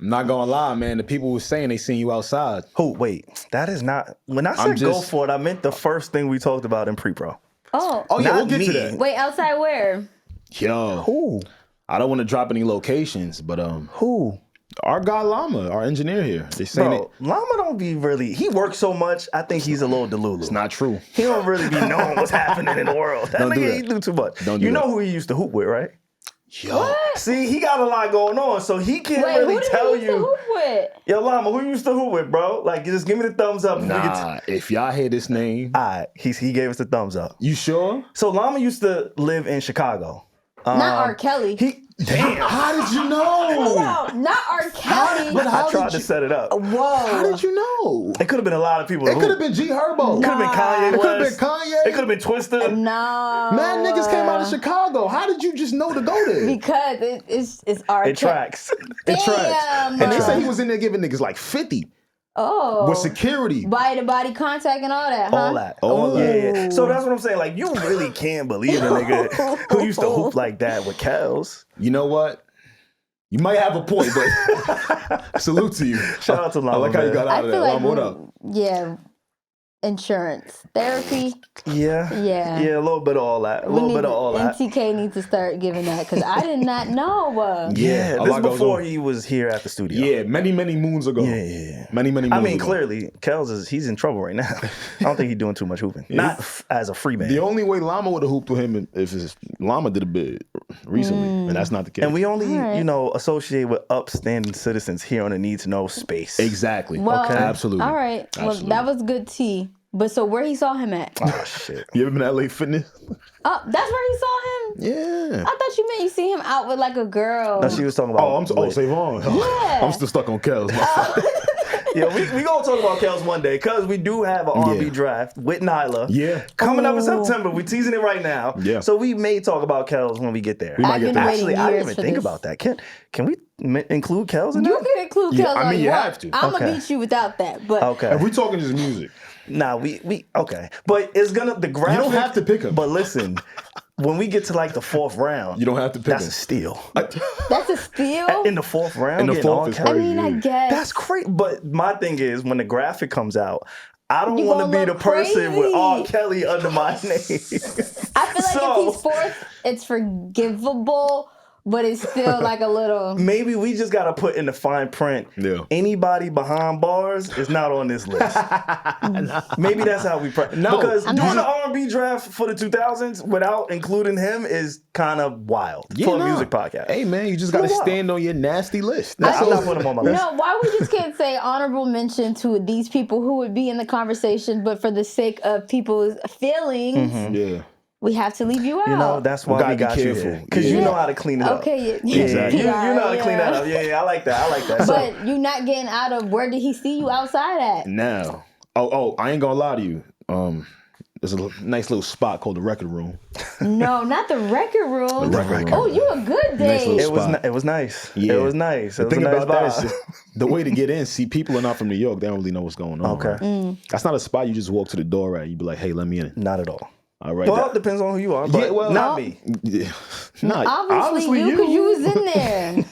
I'm not gonna lie, man. The people were saying they seen you outside. Who? Wait, that is not. When I said go for it, I meant the first thing we talked about in pre-pro. Oh yeah, we'll get to that. Wait, outside where? Yo, Who? I don't want to drop any locations, but Who? our guy Llama, our engineer here, they saying Bro, Llama don't be really. He works so much. I think he's a little delulu. it's not true. He don't really be knowing what's happening in the world. That Don't do nigga, that. he do too much. Don't do you know that. who he used to hoop with, right? Yo, See, he got a lot going on, so he can't really who did tell he used to you. hoop with? Yo, Llama, who you used to hoop with, bro? Like, just give me the thumbs up. nah. If y'all hear this name, All right, he gave us the thumbs up. you sure? So Llama used to live in Chicago. Not R. Kelly. Damn. How did you know? No, not R. Kelly. I tried to set it up. Whoa. How did you know? It could have been a lot of people. It could have been G Herbo. Could have been Kanye. It could have been West. Kanye. It could have been Twister. No. Mad niggas came out of Chicago. How did you just know to go there? Because it's R. It Kelly. tracks. It tracks. Damn. And they say he was in there giving niggas like 50 Oh. with security. Body contact and all that, huh? All that. All that. Yeah. So that's what I'm saying. Like, you really can't believe a nigga who used to hoop like that with Kels. You know what? You might have a point, but salute to you. Shout out to Llama. I like how you man. got I out of feel that. like Llama, what up? Yeah. Insurance. Therapy. Yeah. Yeah. Yeah, a little bit of all that. A little bit of all that. NTK needs to start giving that because I did not know. Yeah, a this lot is goes before on. he was here at the studio. Yeah, many moons ago. Yeah. Many moons I mean, ago. clearly, Kels he's in trouble right now. I don't think he's doing too much hooping. Not as a free man. The only way Llama would have hooped with him if his Llama did a bit recently, and that's not the case. And we only, All right. associate with upstanding citizens here on the Need to Know space. exactly. Well, Absolutely. All right. Absolutely. Well, that was good tea. But so where he saw him at? Oh, shit. You ever been to LA Fitness? Oh, that's where he saw him? Yeah. I thought you meant you see him out with like a girl. No, she was talking about. Oh, SaVon. Yeah. I'm still stuck on Kels. Yeah, we gonna talk about Kels one day because we do have an R&B draft with Nyla. Yeah. Coming up in Ooh. September. We're teasing it right now. Yeah. So we may talk about Kels when we get there. We might I've get been there. waiting Actually, I didn't years even for think this. about that. Can we include Kels in You that? can include Yeah, Kells I all mean, you you want. have to. I'm Okay. gonna beat you without that. But Okay. If we talking just music, Nah, we okay. But it's gonna the graphic. you don't have to pick him. But listen, when we get to like the fourth round, You don't have to pick that's him. a steal. that's a steal. In the fourth round, In the getting fourth all is I Kels. crazy. mean, I guess. That's crazy. But my thing is, when the graphic comes out, I don't You want to gonna be the look person with crazy. R. Kelly under my name. I feel like So- if he's fourth, it's forgivable, but it's still like a little. Maybe we just gotta put in the fine print. Yeah. Anybody behind bars is not on this list. Maybe that's how we No. because I'm doing not- the R&B draft for the 2000s without including him is kind of wild for a nah. music podcast. Hey man, you just gotta Wow. stand on your nasty list. I'm That's not all. putting him on my list. No, why we just can't say honorable mention to these people who would be in the conversation, but for the sake of people's feelings, Yeah. we have to leave you out. You know, that's why gotta we be got you careful. here. Because you Yeah. know how to clean it up. Okay, yeah. Exactly. You know how to PR, clean that yeah. up. Yeah, I like that. I like that. So, But you not getting out of where did he see you outside at? Now, I ain't gonna lie to you. There's a nice little spot called the Record Room. No, not the record room. The record Oh, room. you a good Nice day. little it was nice. Yeah. It was nice. It The was thing a nice about that is vibe. just the way to get in. See, people are not from New York. They don't really know what's going on. Okay. right? That's not a spot you just walk to the door at. You be like, hey, let me in. Not at all. All right. Well, it depends on who you are, but Yeah, well, not no. me. Yeah. Nah, Obviously you, because you was in there.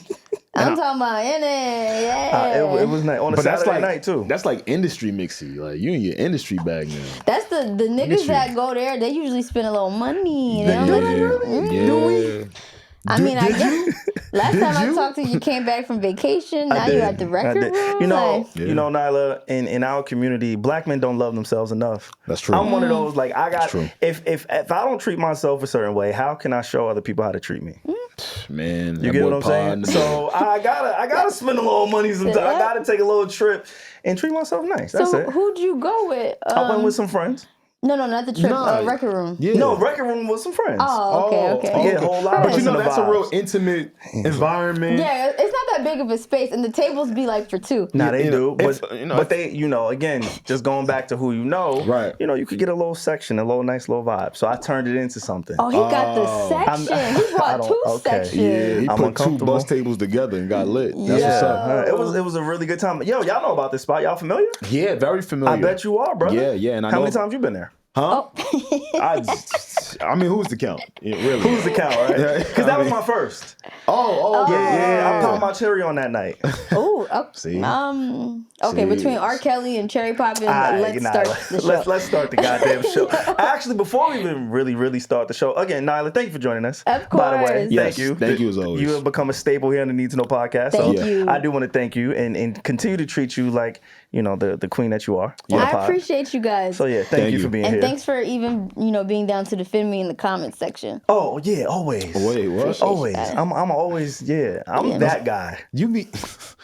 I'm talking about in there. Yeah. It was nice on a but that's Saturday like night too. That's like industry mixy. Like you in your industry bag now. That's the niggas Industry. that go there. They usually spend a little money. They don't let Yeah. Do we? I mean, I did guess last Did time I you? talked to you, you came back from vacation. Now did. you're at the I record did. room. You know, like, you know, Nyla, in our community, black men don't love themselves enough. That's true. I'm one of those like I got true. if I don't treat myself a certain way, how can I show other people how to treat me? Man, You get what I'm saying? So I gotta spend a little money sometimes. I gotta take a little trip and treat myself nice. That's so it. who'd you go with? I went with some friends. No, not the trip. Nah. Record room. yeah. No, record room with some friends. Oh, okay. okay. Yeah, a whole lot of But you us know, in the that's a real vibes. intimate environment. Yeah, it's not that big of a space, and the tables be like for two. Nah, they You do, know, but if- but they, again, just going back to who you know, Right. You could get a little section, a little nice little vibe. So I turned it into something. Oh, he got the section. He I brought don't- two okay. sections. Yeah, he I'm put two uncomfortable. bus tables together and got lit. That's Yeah. what's up. It was a really good time. Yo, y'all know about this spot? Y'all familiar? Yeah, very familiar. I bet you are, brother. Yeah, and I How know. many times you been there? Huh? Oh. I mean, who's the count? Yeah, really? Who's the count, right? Because that was my first. Yeah, I popped my cherry on that night. Oh, See? okay. Between R. Kelly and Cherry Poppin', let's start the show. Let's start the goddamn show. Actually, before we even really start the show, again, Nyla, thank you for joining us. Of course. By the way, Yes, thank you. thank you as always. You have become a staple here on the Need to Know podcast. Thank so you. I do want to thank you and continue to treat you like, you know, the queen that you are. On the I pod. appreciate you guys. So yeah, thank you for being and here. thanks for even, being down to defend me in the comments section. Oh yeah, always. Wait, what? Appreciate Always. you guys. I'm always, I'm that guy. You be...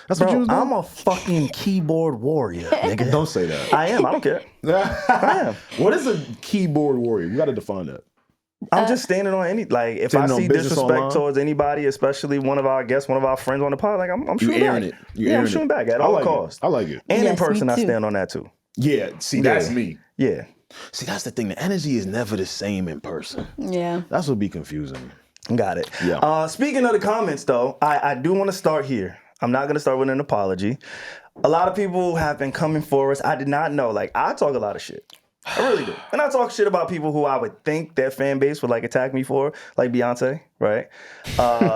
That's what you Bro, was doing? I'm a fucking keyboard warrior, nigga. Don't say that. I am. I don't care. I am. What is a keyboard warrior? We got to define that. I'm just standing on any, like, if I Standing on see business disrespect online? towards anybody, especially one of our guests, one of our friends on the pod, like, I'm You shooting airing back. it. You I'm airing shooting it. back at I all like costs. it. I like it. And in Yes, person, me I too. stand on that too. Yeah, see, that's Yeah. me. Yeah. See, that's the thing. The energy is never the same in person. Yeah. That's what be confusing. Got it. Yeah. Speaking of the comments, though, I do want to start here. I'm not going to start with an apology. A lot of people have been coming for us. I did not know. Like, I talk a lot of shit. I really do. And I talk shit about people who I would think their fan base would, like, attack me for, like Beyonce, right?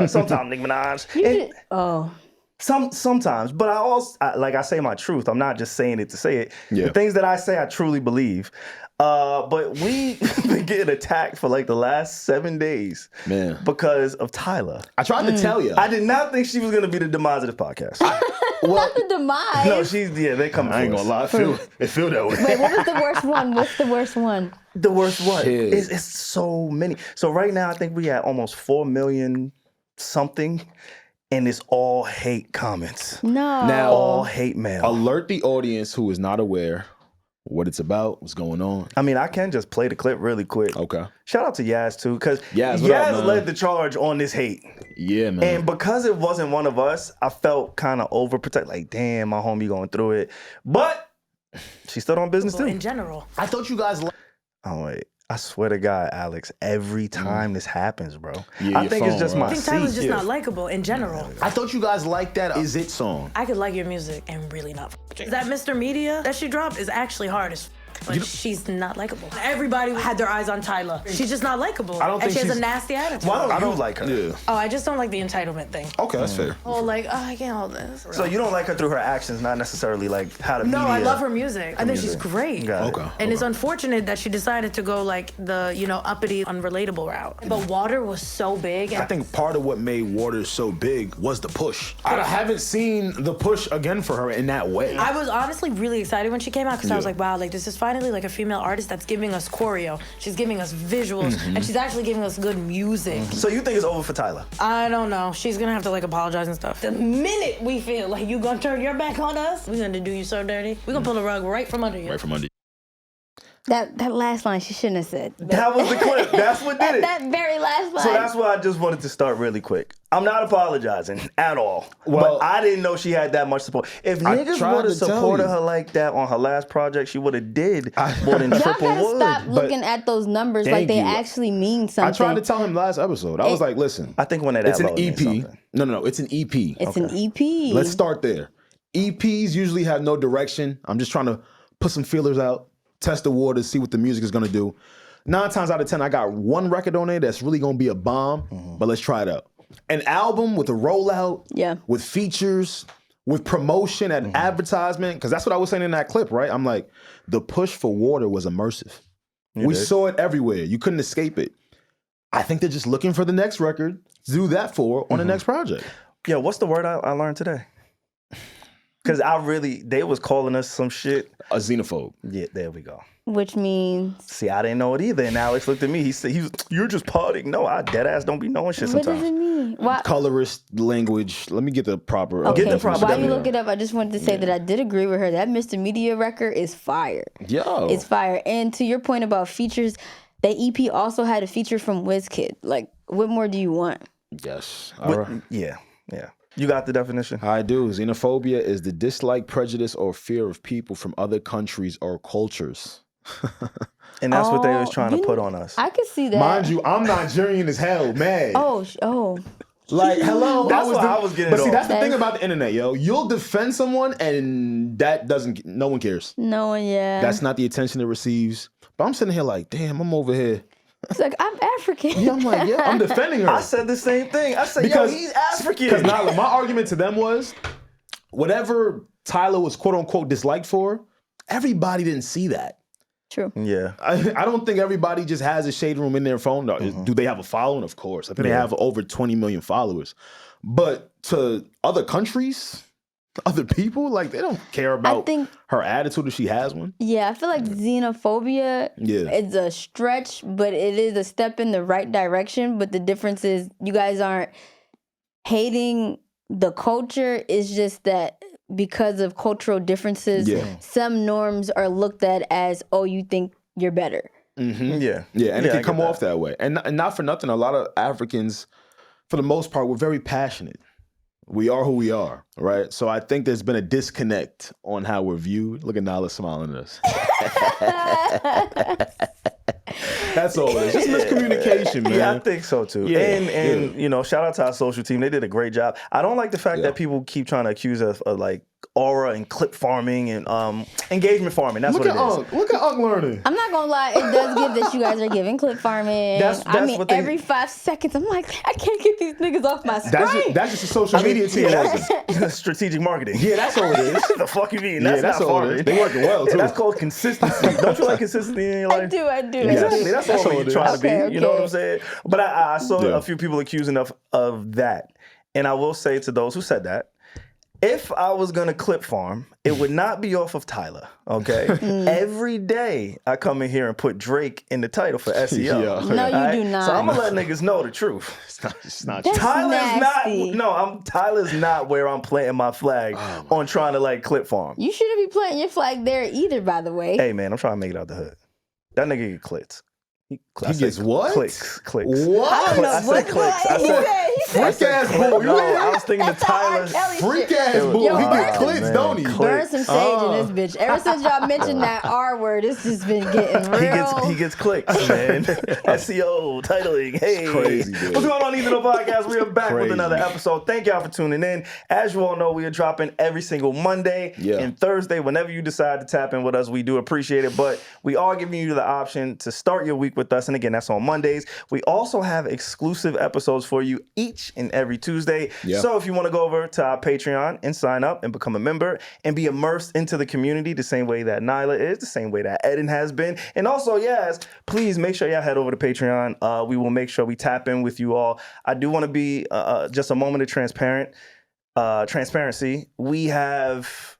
Sometimes Nicki Minaj. And sometimes, but like I say my truth. I'm not just saying it to say it. Yeah. The things that I say, I truly believe. But we been getting attacked for like the last 7 days, Man. because of Tyla. I tried to tell you. I did not think she was gonna be the demise of this podcast. Not the demise. No, they coming. I ain't for gonna us. lie. It feel that way. Wait, what was the worst one? What's the worst one? The worst what? Shit. It's so many. So right now, I think we had almost 4 million something, and it's all hate comments. No. Now- All hate mail. Alert the audience who is not aware what it's about, what's going on. I mean, I can just play the clip really quick. Okay. Shout out to Yaz too, because Yaz, what up, Yaz man? led the charge on this hate. Yeah, man. And because it wasn't one of us, I felt kind of overprotected. Like, damn, my homie going through it. But she stood on business too. In general. I thought you guys... Oh, wait. I swear to God, Alex, every time this happens, bro. Yeah, I your think it's phone, just right? my I think Tyla's just seat. not likable in general. I thought you guys liked that Is It song. I could like your music and really not f- it. That Mr. Media that she dropped is actually hard as f- but she's not likable. Everybody had their eyes on Tyla. She's just not likable. I don't and think she has she's- a nasty attitude. Why don't you like her? Yeah. Oh, I just don't like the entitlement thing. Okay, that's fair. Oh, like, I can't hold this. So you don't like her through her actions, not necessarily like how the No, media... I love her music. I think she's great. Got it. Okay. And it's unfortunate that she decided to go like the, uppity, unrelatable route. But Water was so big. I think part of what made Water so big was the push. I haven't seen the push again for her in that way. I was honestly really excited when she came out because I was Yeah. like, wow, like this is finally like a female artist that's giving us choreo. She's giving us visuals and she's actually giving us good music. So you think it's over for Tyla? I don't know. She's gonna have to like apologize and stuff. The minute we feel like you gonna turn your back on us, we're gonna do you so dirty. We're gonna pull the rug right from under you. Right from under. That last line she shouldn't have said. That was the clip. That's what did it. That very last line. So that's why I just wanted to start really quick. I'm not apologizing at all. Well- but I didn't know she had that much support. If I niggas tried would have to tell supported you. her like that on her last project, she would have did more than Y'all triple gotta would. stop but- looking at those numbers like Thank they you. actually mean I something. tried to tell him last episode. I was like, listen. I think when that It's an ad load means EP. something. No, it's an EP. It's an EP. Let's start there. EPs usually have no direction. I'm just trying to put some feelers out, test the waters, see what the music is gonna do. 9 times out of 10, I got one record on there that's really gonna be a bomb, but let's try it out. An album with a rollout, Yeah. with features, with promotion and advertisement, because that's what I was saying in that clip, right? I'm like, the push for Water was immersive. We did. saw it everywhere. You couldn't escape it. I think they're just looking for the next record to do that for on the next project. Yo, what's the word I learned today? Because they was calling us some shit. A xenophobe. Yeah, there we go. Which means, See, I didn't know it either. And Alex looked at me. He said, "You're just partying." No, I dead ass don't be knowing shit what sometimes. does it mean? Why? Colorist language. Let me get the proper. Okay, Get the proper while you definition. look it up, I just wanted to say that I did agree with her. That Mr. Media record is fire. Yo. It's fire. And to your point about features, that EP also had a feature from WizKid. Like, what more do you want? Yes. All right. Yeah. You got the definition? I do. Xenophobia is the dislike, prejudice, or fear of people from other countries or cultures. And that's what they was Oh, trying to put on us. I could see that. Mind you, I'm Nigerian as hell, man. Oh. Like, hello. That's why I was getting But it see, on. that's the thing about the internet, yo. You'll defend someone and no one cares. No one, yeah. That's not the attention it receives. But I'm sitting here like, damn, I'm over here. It's like, I'm African. Yeah, I'm like, yeah, I'm defending her. I said the same thing. I said, Because- yo, he's African. Because Nyla, my argument to them was, whatever Tyla was quote unquote disliked for, everybody didn't see that. True. Yeah. I don't think everybody just has a shade room in their phone. Do they have a following? Of course. I think they have over 20 million followers. But to other countries, other people, like they don't care about her attitude if she has one. Yeah, I feel like xenophobia is a stretch, but it is a step in the right direction. But the difference is you guys aren't hating the culture. It's just that because of cultural differences, some norms are looked at as, oh, you think you're better. Mm-hmm. Yeah. Yeah, and it can come off that way. And not for nothing, a lot of Africans, for the most part, we're very passionate. We are who we are, right? So I think there's been a disconnect on how we're viewed. Look at Nyla smiling at us. That's all it is. Just miscommunication, man. Yeah, I think so too. Yeah, And you know, shout out to our social team. They did a great job. I don't like the fact that people keep trying to accuse us of like aura and clip farming and engagement farming. That's what it is. Look at Unc learning. I'm not gonna lie, it does give that you guys are giving clip farming. That's I mean, what they- every 5 seconds, I'm like, I can't get these niggas off my screen. That's just a social media team. That's strategic marketing. Yeah, that's all it is. The fuck you mean? Yeah, That's not all it farming. is. They working well too. That's called consistency. Don't you like consistency in your life? I do. Exactly. That's all all you're it is. trying to be. Okay, You know what okay. I'm saying? But I saw a few people accusing of that. And I will say to those who said that, if I was going to clip farm, it would not be off of Tyla, okay? Every day I come in here and put Drake in the title for SEO. Yeah. No, you Alright? do not. So I'm going to let niggas know the truth. It's not That's Tyla's nasty. Tyla's not where I'm planting my flag on trying to like clip farm. You shouldn't be planting your flag there either, by the way. Hey man, I'm trying to make it out the hood. That nigga get clicks. He gets what? Clicks. What? I don't know I said what clicks. I he said- said. He said Freak ass bull. You No, hear I that? was thinking That's of the R. Tyler. Kelly Freak shit. ass bull. Yo, He get burn- clicks, man. don't he? Burn some sage in this bitch. Ever since y'all mentioned that R word, it's just been getting real. He gets clicks, man. SEO, titling. Hey. Crazy, dude. What's going on, Ethan the Podcast? We are back with Crazy. another episode. Thank y'all for tuning in. As you all know, we are dropping every single Monday and Thursday. Whenever you decide to tap in with us, we do appreciate it. But we are giving you the option to start your week with us. And again, that's on Mondays. We also have exclusive episodes for you each and every Tuesday. Yeah. So if you want to go over to our Patreon and sign up and become a member and be immersed into the community the same way that Nyla is, the same way that Eden has been. And also, yes, please make sure y'all head over to Patreon. We will make sure we tap in with you all. I do want to be just a moment of transparency. We have,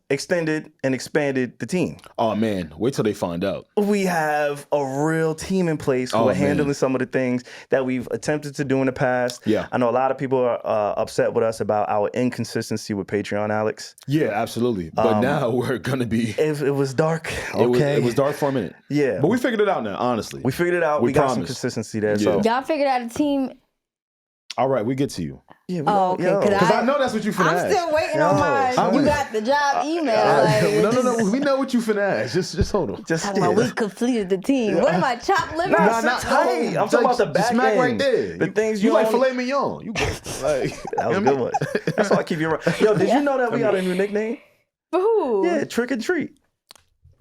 extended and expanded the team. Oh man, wait till they find out. We have a real team in place who are handling some of the things that we've attempted to do in the past. Yeah. I know a lot of people are upset with us about our inconsistency with Patreon, Alex. Yeah, absolutely. But now we're gonna be. It was dark. It was dark for a minute. Yeah. But we figured it out now. Honestly, We figured it out. We got some consistency there. So Y'all figured out a team. all right, we get to you yeah, Oh, okay. because I know that's what you finna I'm ask. still waiting on mine. You got the job email. No. We know what you finna ask. Just hold on. Just Talking about we completed the team. What am I, chopped liver? Nah, not tight. I'm talking about the back smack end. right there. The things you you like only- filet mignon. You go like That was a good one. That's why I keep you around. Yo, did you know that we got a new nickname? For who? Yeah, Trick and Treat.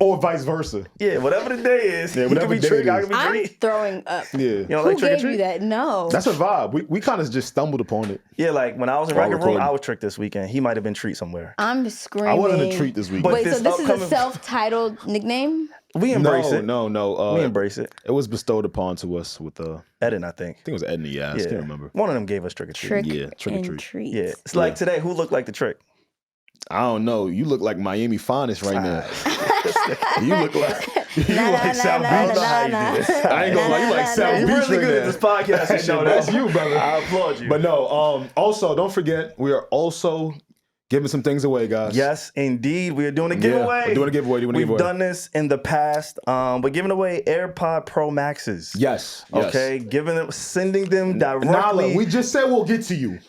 or vice versa. Yeah, whatever the day is. Yeah, You whatever can be day Trick, it I is. can be I'm Treat. throwing up. Yeah, You don't Who like Trick and gave you Treat? that? No. that's a vibe. We kind of just stumbled upon it. Yeah, like when I was in While Record Room, recording. I was Trick this weekend. He might have been Treat somewhere. I'm screaming. I wasn't a treat this week. But Wait, so this this is a upcoming- self-titled nickname? We embrace it. No. We embrace it. It was bestowed upon to us with I Eden, I think. think it was Edna. Yeah, I Yeah. can't remember. One of them gave us Trick or Treat. Trick Yeah, trick or and treat. treat. Yeah. It's like today, who looked like the Trick? I don't know. You look like Miami Finest right now. You look like Nah, South nah, Beach. nah, nah. I ain't gonna lie. You like South You're Beach really right good at now. this podcast. You know that. That's you, brother. I applaud you. But no. Also, don't forget we are also giving some things away, guys. Yes, indeed. We are doing a giveaway. we're doing a giveaway. We've done this in the past. We're giving away AirPod Pro Maxes. Yes. Okay, sending them Nyla, directly. we just said we'll get to you.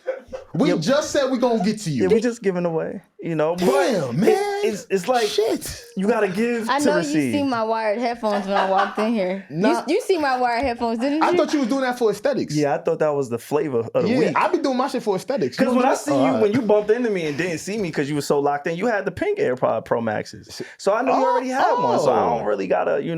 We just said we're gonna get to you. Yeah, we just giving away. But Damn, man. It's like Shit. you gotta give I to know receive. you see my wired headphones when I walked in here. Nah. You see my wired headphones, didn't you? I thought you was doing that for aesthetics. Yeah, I thought that was the flavor of the Yeah, week. I be doing my shit for aesthetics. Because when I see you, when when you bumped into me and didn't see me because you were so locked in, you had the pink AirPod Pro Maxes. So I knew you already had one. So I don't really gotta, you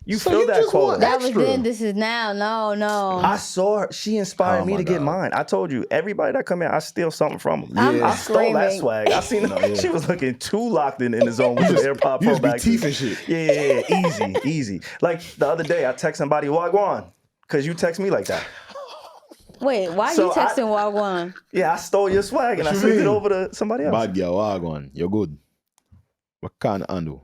You feel that quote? That was then. This is now. No. I saw her. She inspired me to get mine. I told you, everybody that come in, I steal something from them. Yeah. I stole that swag. I seen her. She was looking too locked in the zone with the AirPod Pro back. Teeth and shit. Yeah. Easy. Like the other day, I text somebody Wagwan because you text me like that. Wait, why you texting Wagwan? Yeah, I stole your swag and I sent it over to somebody else. Bad girl, Wagwan. You're good. What kind of undo?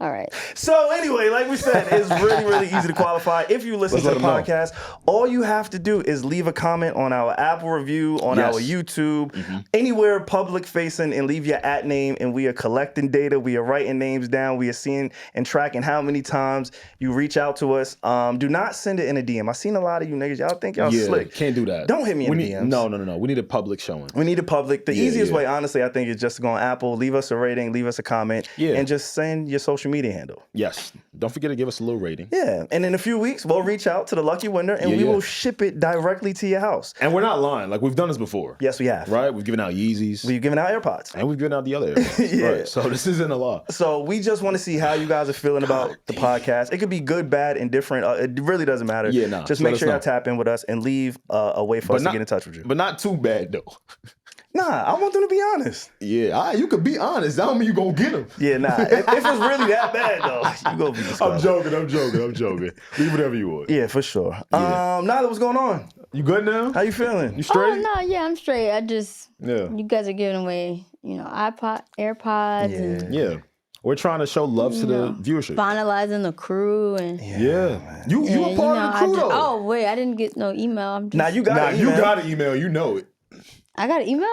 All right. So anyway, like we said, it's really easy to qualify. If you listen to the podcast, all you have to do is leave a comment on our Apple review, on our YouTube, anywhere public facing, and leave your @name. And we are collecting data. We are writing names down. We are seeing and tracking how many times you reach out to us. Do not send it in a DM. I've seen a lot of you niggas. Y'all think y'all slick. Can't do that. Don't hit me in the DMs. No. We need a public showing. We need a public. The easiest way, honestly, I think, is just to go on Apple, leave us a rating, leave us a comment, and just send your social media handle. Yes. Don't forget to give us a little rating. Yeah. And in a few weeks, we'll reach out to the lucky winner and we will ship it directly to your house. And we're not lying. Like, we've done this before. Yes, we have. Right? We've given out Yeezys. We've given out AirPods. And we've given out the other AirPods. Right. So this isn't a law. So we just want to see how you guys are feeling about the podcast. It could be good, bad, indifferent. It really doesn't matter. Yeah, nah. Just make sure y'all tap in with us and leave a way for us to get in touch with you. But not too bad, though. Nah, I want them to be honest. Yeah, you could be honest. That don't mean you gonna get them. Yeah, nah. If it's really that bad, though, you gonna be disgusted. I'm joking. Leave whatever you want. Yeah, for sure. Yeah. Nyla, what's going on? You good now? How you feeling? You straight? Oh, no, yeah, I'm straight. You guys are giving away, AirPods. And we're trying to show love to the viewership. Finalizing the crew. And You a part of the crew, though. Oh, wait, I didn't get no email. You got an email. You know it. I got an email?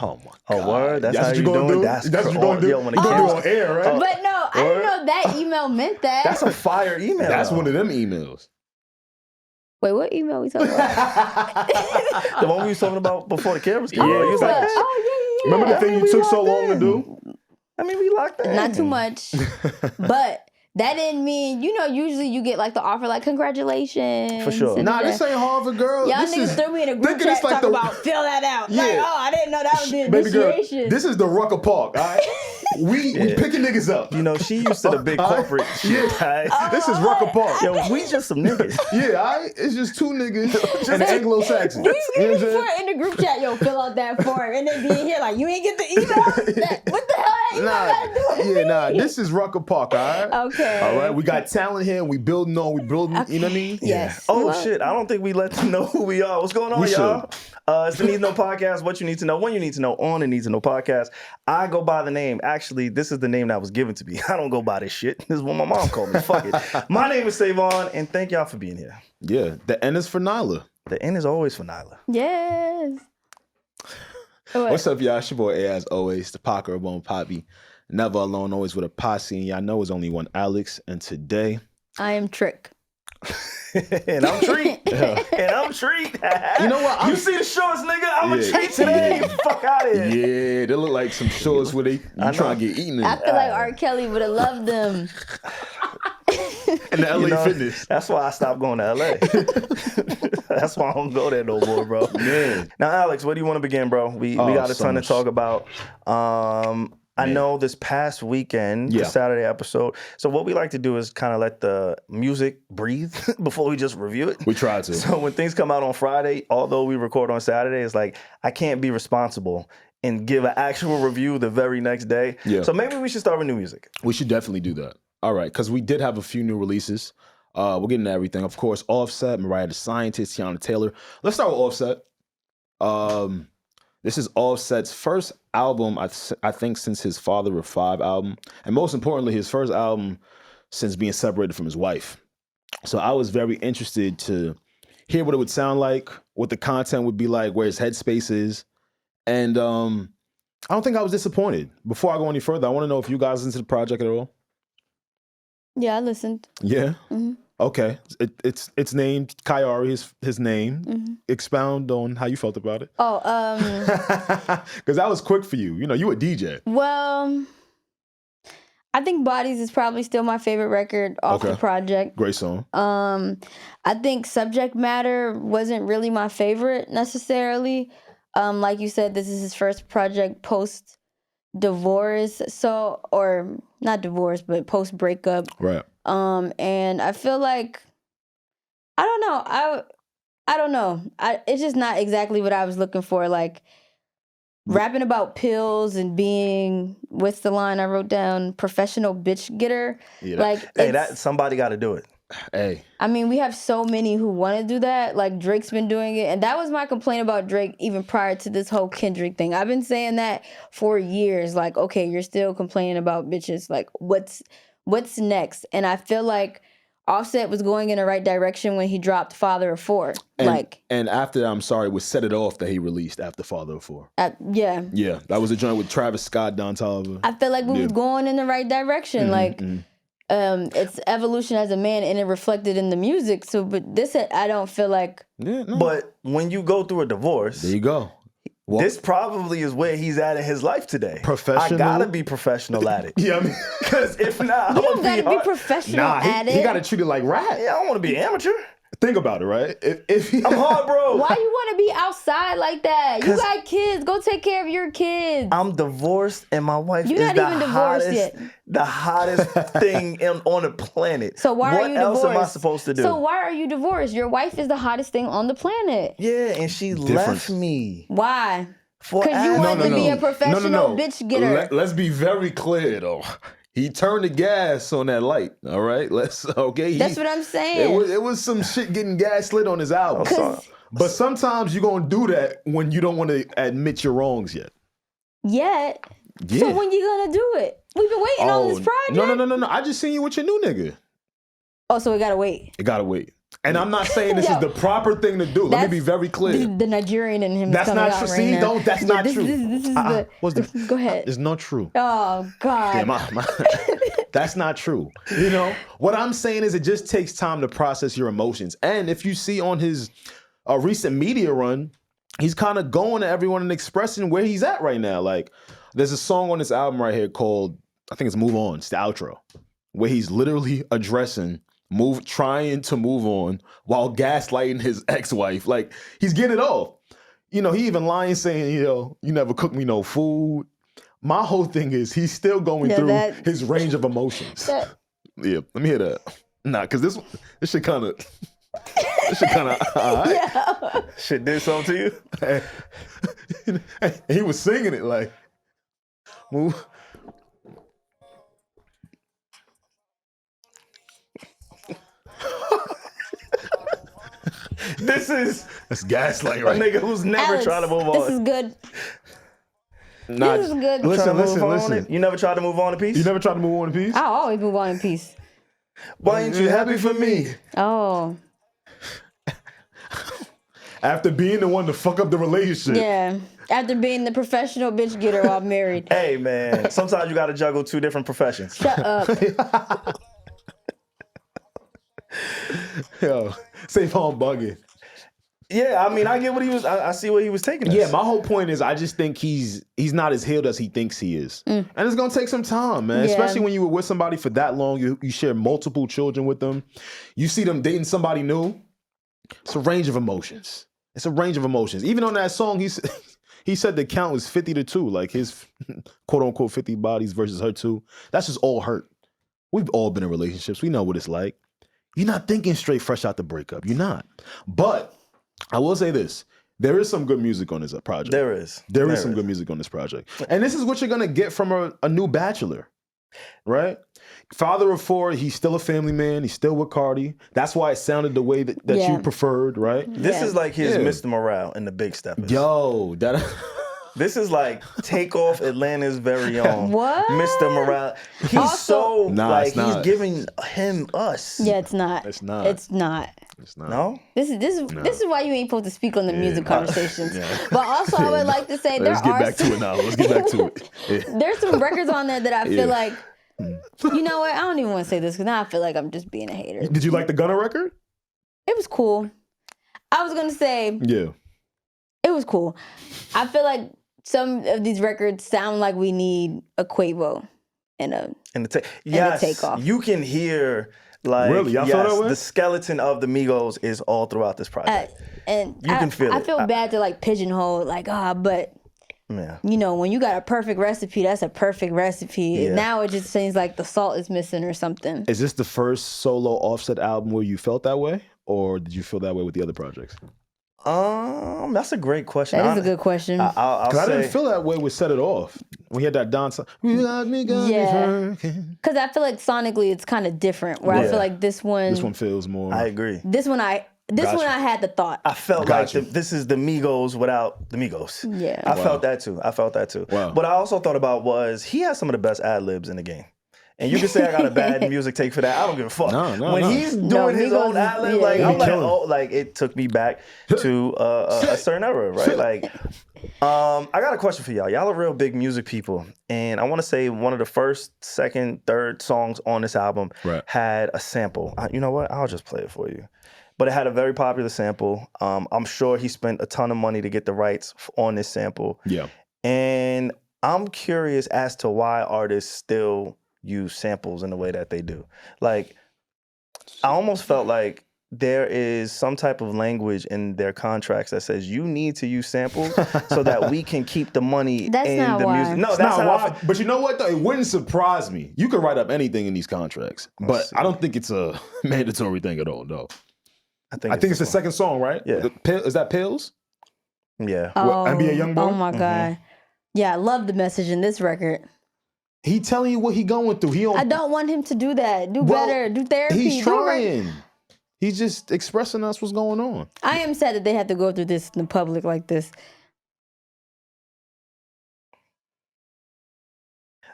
Oh, my God. Oh, word? That's how you doing it? That's what you're going to do? You're going to do on air, right? But no, I didn't know that email meant that. That's a fire email. That's one of them emails. Wait, what email we talking about? The one we was talking about before the cameras came on. Yeah. Remember the thing you took so long to do? I mean, we locked in. Not too much. But that didn't mean, usually you get like the offer, like, congratulations. For sure. Nah, this ain't Harvard, girl. Y'all niggas threw me in a group chat talking about fill that out. Yeah. Like, I didn't know that was the initiation. Girl, this is the Rucker Park, all right? We picking niggas up. She used to the big corporate shit. This is Rucker Park. Yo, we just some niggas. All right? It's just two niggas and Anglo-Saxons. You before in the group chat, fill out that form. And then be in here like, you ain't get the email? What the hell that email gotta do with me? This is Rucker Park, all right? Okay. All right, we got talent here. We building, you know what I mean? Yes. Oh, shit. I don't think we let them know who we are. What's going on, y'all? It's the Need to Know podcast. What you need to know, when you need to know on the Need to Know podcast. I go by the name. Actually, this is the name that was given to me. I don't go by this shit. This is what my mom called me. Fuck it. My name is SaVon, and thank y'all for being here. Yeah, the N is for Nyla. The N is always for Nyla. Yes. What's up, y'all? It's your boy A, as always, the Parker Bone Poppy. Never alone, always with a posse. And y'all know it's only one Alex. And today, I am Trick. And I'm Treat. And I'm Treat. You know what? You see the shorts, nigga? I'm a treat today. Fuck out of here. Yeah, they look like some shorts where you trying to get eaten in. I feel like R. Kelly would have loved them. And the LA Fitness. That's why I stopped going to LA. That's why I don't go there no more, bro. Man. Now, Alex, where do you want to begin, bro? We got a ton to talk about. I know this past weekend, the Saturday episode. So what we like to do is kind of let the music breathe before we just review it. We try to. So when things come out on Friday, although we record on Saturday, it's like I can't be responsible and give an actual review the very next day. Yeah. So maybe we should start with new music. We should definitely do that. All right, because we did have a few new releases. We'll get into everything. Of course, Offset, Mariah the Scientist, Teyana Taylor. Let's start with Offset. This is Offset's first album, I think, since his Father of Five album. And most importantly, his first album since being separated from his wife. So I was very interested to hear what it would sound like, what the content would be like, where his headspace is. And I don't think I was disappointed. Before I go any further, I want to know if you guys listened to the project at all. Yeah, I listened. Yeah? Mm-hmm. Okay. It's named Kyari, his name. Mm-hmm. Expound on how you felt about it. Oh, because that was quick for you. You a DJ. Well, I think Bodies is probably still my favorite record off the project. Great song. I think Subject Matter wasn't really my favorite necessarily. Like you said, this is his first project post-divorce. Or not divorce, but post-breakup. Right. And I feel like, I don't know. I don't know. It's just not exactly what I was looking for. Like, rapping about pills and being, what's the line I wrote down? Professional bitch getter. Yeah, like, hey, that somebody got to do it. Hey, I mean, we have so many who want to do that. Like, Drake's been doing it. And that was my complaint about Drake even prior to this whole Kendrick thing. I've been saying that for years. Like, okay, you're still complaining about bitches. Like, what's next? And I feel like Offset was going in the right direction when he dropped Father of Four. And after that, I'm sorry, was Set It Off that he released after Father of Four. Yeah. Yeah, that was a joint with Travis Scott, Don Toliver. I feel like we was going in the right direction. It's evolution as a man, and it reflected in the music. So, but this, I don't feel like. Yeah, no. But when you go through a divorce, There you go. this probably is where he's at in his life today. Professional? I gotta be professional at it. Yeah, I mean, Because if not, You don't gotta be professional at it. he got to treat it like rap. Yeah, I don't want to be an amateur. Think about it, right? If he, I'm hard, bro. Why you want to be outside like that? You got kids. Go take care of your kids. I'm divorced and my wife You're is not the even divorced hottest, yet. the hottest thing on the planet. So why are you divorced? What else am I supposed to do? So why are you divorced? Your wife is the hottest thing on the planet. Yeah, and she left me. Why? For Because you want to be a professional No. bitch getter. Let's be very clear, though. He turned the gas on that light. All right, That's what I'm saying. It was some shit getting gaslit on his album. But sometimes you're gonna do that when you don't want to admit your wrongs yet. Yet. Yeah. So when you gonna do it? We've been waiting on this project. No. I just seen you with your new nigga. Oh, so we gotta wait. You gotta wait. And I'm not saying this is the proper thing to do. Let me be very clear. The Nigerian in him. That's is coming not out true. right See, now. that's not true. This is Go ahead. It's not true. Oh God. Yeah, that's not true. You know, what I'm saying is it just takes time to process your emotions. And if you see on his recent media run, he's kind of going to everyone and expressing where he's at right now. Like, there's a song on this album right here called, I think it's Move On. It's the outro, where he's literally addressing trying to move on while gaslighting his ex-wife. Like, he's getting it off. You know, he even lying saying, you never cooked me no food. My whole thing is he's still going through his range of emotions. Yeah, let me hear that. Nah, because this shit kind of, all right. Yeah. Shit did something to you? And he was singing it like, move. That's gaslight, right? A nigga who's never Alex, tried to move on. This is good. Nah, this is good. Listen. You never tried to move on in peace? You never tried to move on in peace? I always move on in peace. Why ain't you happy for me? Oh. After being the one to fuck up the relationship. Yeah. After being the professional bitch getter while married. Hey, man. Sometimes you got to juggle two different professions. Shut up. Yo, SaVon bugging. Yeah, I mean, I get what he was. I see what he was taking. Yeah, my whole point is, I just think he's not as healed as he thinks he is, and it's gonna take some time, man. Yeah. Especially when you were with somebody for that long, you share multiple children with them, you see them dating somebody new. It's a range of emotions. Even on that song, he said the count was 50-2, like his quote unquote 50 bodies versus her 2. That's just all hurt. We've all been in relationships. We know what it's like. You're not thinking straight fresh out the breakup. You're not. But I will say this. There is some good music on this project. There is some good music on this project. And this is what you're going to get from a new bachelor, right? Father of 4, he's still a family man. He's still with Cardi. That's why it sounded the way that you preferred, right? This is like his Mr. Morale in the Big Steppers. Yo, this is like Takeoff, Atlanta's very own. What? Mr. Morale. He's Also, he's giving him us. Yeah, it's not. It's not. No? This is why you ain't supposed to speak on the music conversations. Yeah. But also, I would like to say Let's get back to it now. Yeah. There's some records on there that I feel like, you know what? I don't even want to say this because now I feel like I'm just being a hater. Did you like the Gunna record? It was cool. I was gonna say it was cool. I feel like some of these records sound like we need a Quavo and a Takeoff. You can hear the skeleton of the Migos is all throughout this project. And you can feel it. I feel bad to like pigeonhole but Yeah. You know, when you got a perfect recipe, that's a perfect recipe. Yeah. Now it just seems like the salt is missing or something. Is this the first solo Offset album where you felt that way, or did you feel that way with the other projects? That's a great question. That is a good question. I'll Because I say, didn't feel that way with Set It Off. We had that dance. You got me, Yeah. Because I feel like sonically it's kind of different. Where I Yeah. feel like this one feels more. I agree. This one I had the thought. I felt Got like you. this is the Migos without the Migos. Yeah. I felt that too. Wow. What I also thought about was he has some of the best ad libs in the game. And you can say I got a bad music take for that. I don't give a fuck. No, when no. he's doing his Migos own ad lib, yeah. like He I'm be like, killing. oh, like it took me back to a certain era, right? Like, I got a question for y'all. Y'all are real big music people, and I want to say one of the first, second, third songs on this album had a sample. You know what? I'll just play it for you. But it had a very popular sample. I'm sure he spent a ton of money to get the rights on this sample. Yeah. And I'm curious as to why artists still use samples in the way that they do. Like, I almost felt like there is some type of language in their contracts that says you need to use samples so that we can keep the money That's in not the why. music. No, It's that's not how why. But you know what, though? It wouldn't surprise me. You could write up anything in these contracts. But I don't think it's a mandatory thing at all, no. I think it's the second song, right? Yeah. Is that Pills? Yeah. NBA Youngboy? Oh my God. Yeah, I love the message in this record. He telling you what he going through. I don't want him to do that. Do better. Do therapy. He's do trying. He's just expressing us what's going on. I am sad that they have to go through this in the public like this.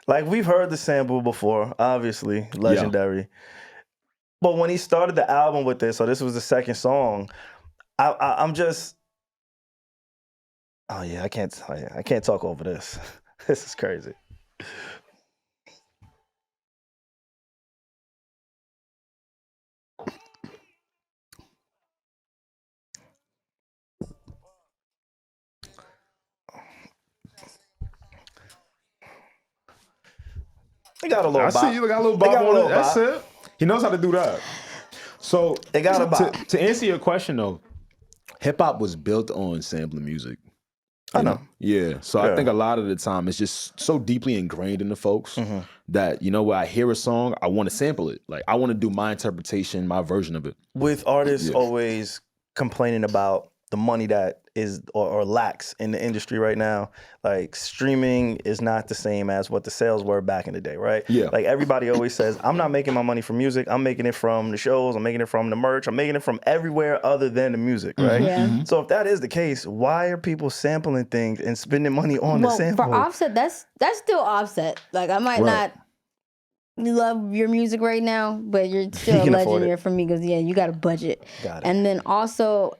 Like, we've heard the sample before, obviously, legendary. Yeah. But when he started the album with this, so this was the second song, I'm just, I can't talk over this. This is crazy. They got a little bop. I see you got a little bop on it. That's it. He knows how to do that. So they got a bop. To answer your question though, hip hop was built on sampling music. I know. Yeah. So I think a lot of the time it's just so deeply ingrained in the folks that, you know, when I hear a song, I want to sample it. Like I want to do my interpretation, my version of it. With artists always complaining about the money that is or lacks in the industry right now, like streaming is not the same as what the sales were back in the day, right? Yeah. Like everybody always says, I'm not making my money from music. I'm making it from the shows. I'm making it from the merch. I'm making it from everywhere other than the music, right? Yeah. So if that is the case, why are people sampling things and spending money on the sample? For Offset, that's still Offset. Like I might not love your music right now, but you're still a legend for me because you got a budget. Got it. And then also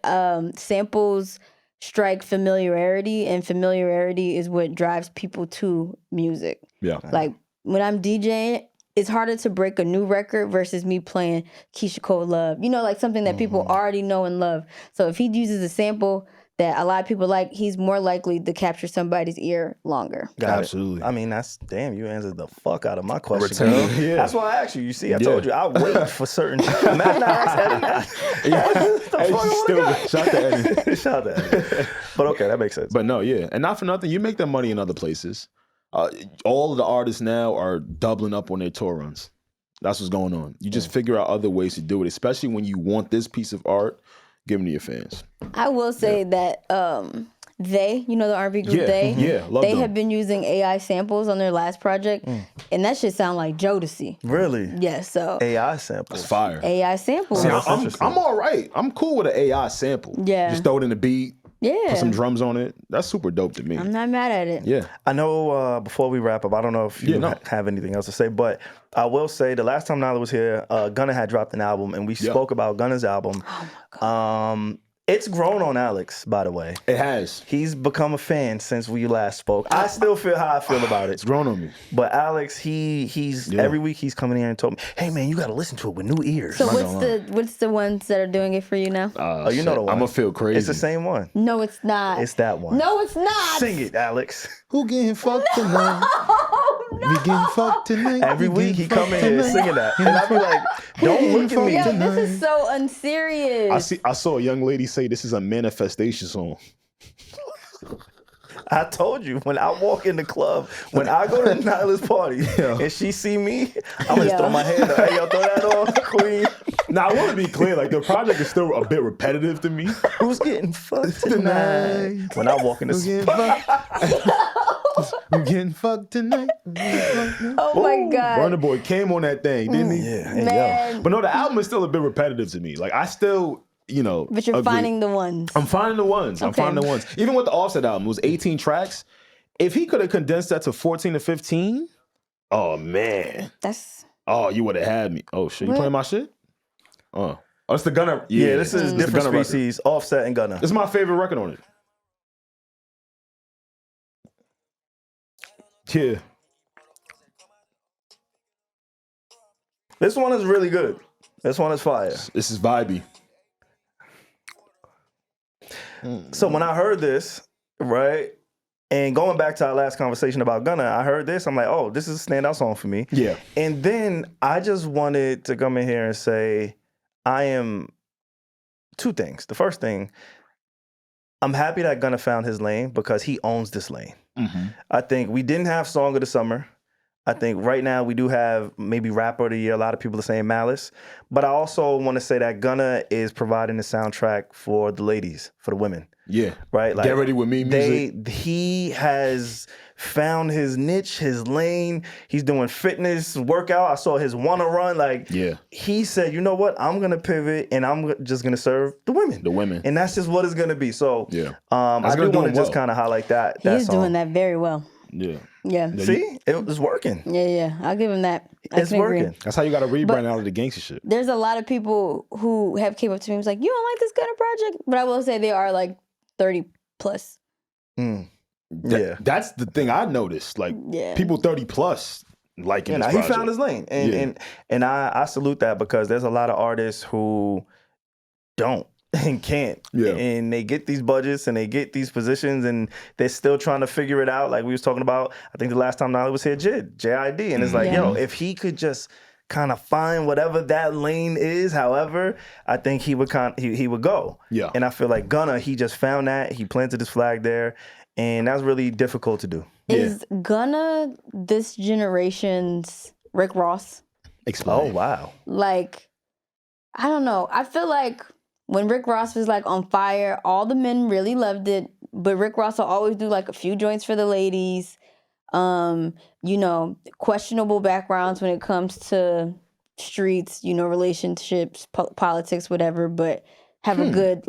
samples strike familiarity, and familiarity is what drives people to music. Yeah. Like when I'm DJing, it's harder to break a new record versus me playing Keisha Cole Love. You know, like something that people already know and love. So if he uses a sample that a lot of people like, he's more likely to capture somebody's ear longer. Absolutely. I mean, you answered the fuck out of my question, girl. Yeah. That's why I asked you. You see, I told you, I wait for certain shit. Imagine I asked Eddie. Shout to Eddie. Shout to Eddie. But okay, that makes sense. But no, and not for nothing, you make that money in other places. All of the artists now are doubling up on their tour runs. That's what's going on. You just figure out other ways to do it, especially when you want this piece of art, give them to your fans. I will say that they, you know, the R&B group, love they them. have been using AI samples on their last project, and that shit sound like Jodeci. Really? Yeah, so AI samples. It's fire. AI samples. See, I'm all right. I'm cool with an AI sample. Yeah. Just throw it in the beat. Yeah. Put some drums on it. That's super dope to me. I'm not mad at it. Yeah. I know before we wrap up, I don't know if you have anything else to say, but I will say the last time Nyla was here, Gunna had dropped an album, and we spoke about Gunna's album. Oh my God. It's grown on Alex, by the way. It has. He's become a fan since we last spoke. I still feel how I feel about it. It's grown on me. But Alex, he's every week he's coming here and told me, "Hey man, you got to listen to it with new ears." So what's the ones that are doing it for you now? You know the one. I'm gonna feel crazy. It's the same one. No, it's not. It's that one. No, it's not. Sing it, Alex. Who getting fucked tonight? No. We getting fucked tonight. Every week he come in here singing that, and I be like, "Don't look at me." Yo, this is so unserious. I saw a young lady say this is a manifestation song. I told you, when I walk in the club, when I go to Nyla's party and she see me, I'm gonna just throw my hand up. Hey, yo, throw that on, queen. Now, I want to be clear. Like, the project is still a bit repetitive to me. Who's getting fucked tonight? When I walk in the spot. I'm getting fucked tonight. Oh my God. Burna Boy came on that thing, didn't he? Yeah. Man. But no, the album is still a bit repetitive to me. Like, I still, But you're agree. finding the ones. I'm finding the ones. I'm finding the ones. Even with the Offset album, it was 18 tracks. If he could have condensed that to 14 to 15, oh man. Oh, you would have had me. Oh shit, you playing my shit? Oh, it's the Gunna. Yeah, this is it's different Gunna species, Offset and Gunna. This is my favorite record on it. Yeah. This one is really good. This one is fire. This is vibey. So when I heard this, right, and going back to our last conversation about Gunna, I heard this. I'm like, oh, this is a standout song for me. Yeah. And then I just wanted to come in here and say, I am two things. The first thing, I'm happy that Gunna found his lane because he owns this lane. Mm-hmm. I think we didn't have Song of the Summer. I think right now we do have maybe Rapper of the Year. A lot of people are saying Malice. But I also want to say that Gunna is providing the soundtrack for the ladies, for the women. Yeah. Right? Like, Get Ready With Me music. He has found his niche, his lane. He's doing fitness, workout. I saw his wanna run. Like, he said, you know what? I'm going to pivot and I'm just going to serve the women. The women. And that's just what it's going to be. So I do want to just kind of highlight that He's song. doing that very well. Yeah. Yeah. See? It was working. Yeah. I'll give him that. It's working. That's how you got to rebrand out of the gangster shit. There's a lot of people who have came up to me and was like, you don't like this Gunna project? But I will say they are like 30 plus. That's the thing I noticed. Like, people 30 plus liking this He project. found his lane. And I salute that because there's a lot of artists who don't and can't. And they get these budgets and they get these positions and they're still trying to figure it out. Like we was talking about, I think the last time Nyla was here, JID. And it's like, if he could just kind of find whatever that lane is, however, I think he would he would go. Yeah. And I feel like Gunna, he just found that. He planted his flag there. And that's really difficult to do. Is Gunna this generation's Rick Ross? Explain. Oh, wow. Like, I don't know. I feel like when Rick Ross was like on fire, all the men really loved it. But Rick Ross will always do like a few joints for the ladies. Questionable backgrounds when it comes to streets, relationships, politics, whatever. But have a good,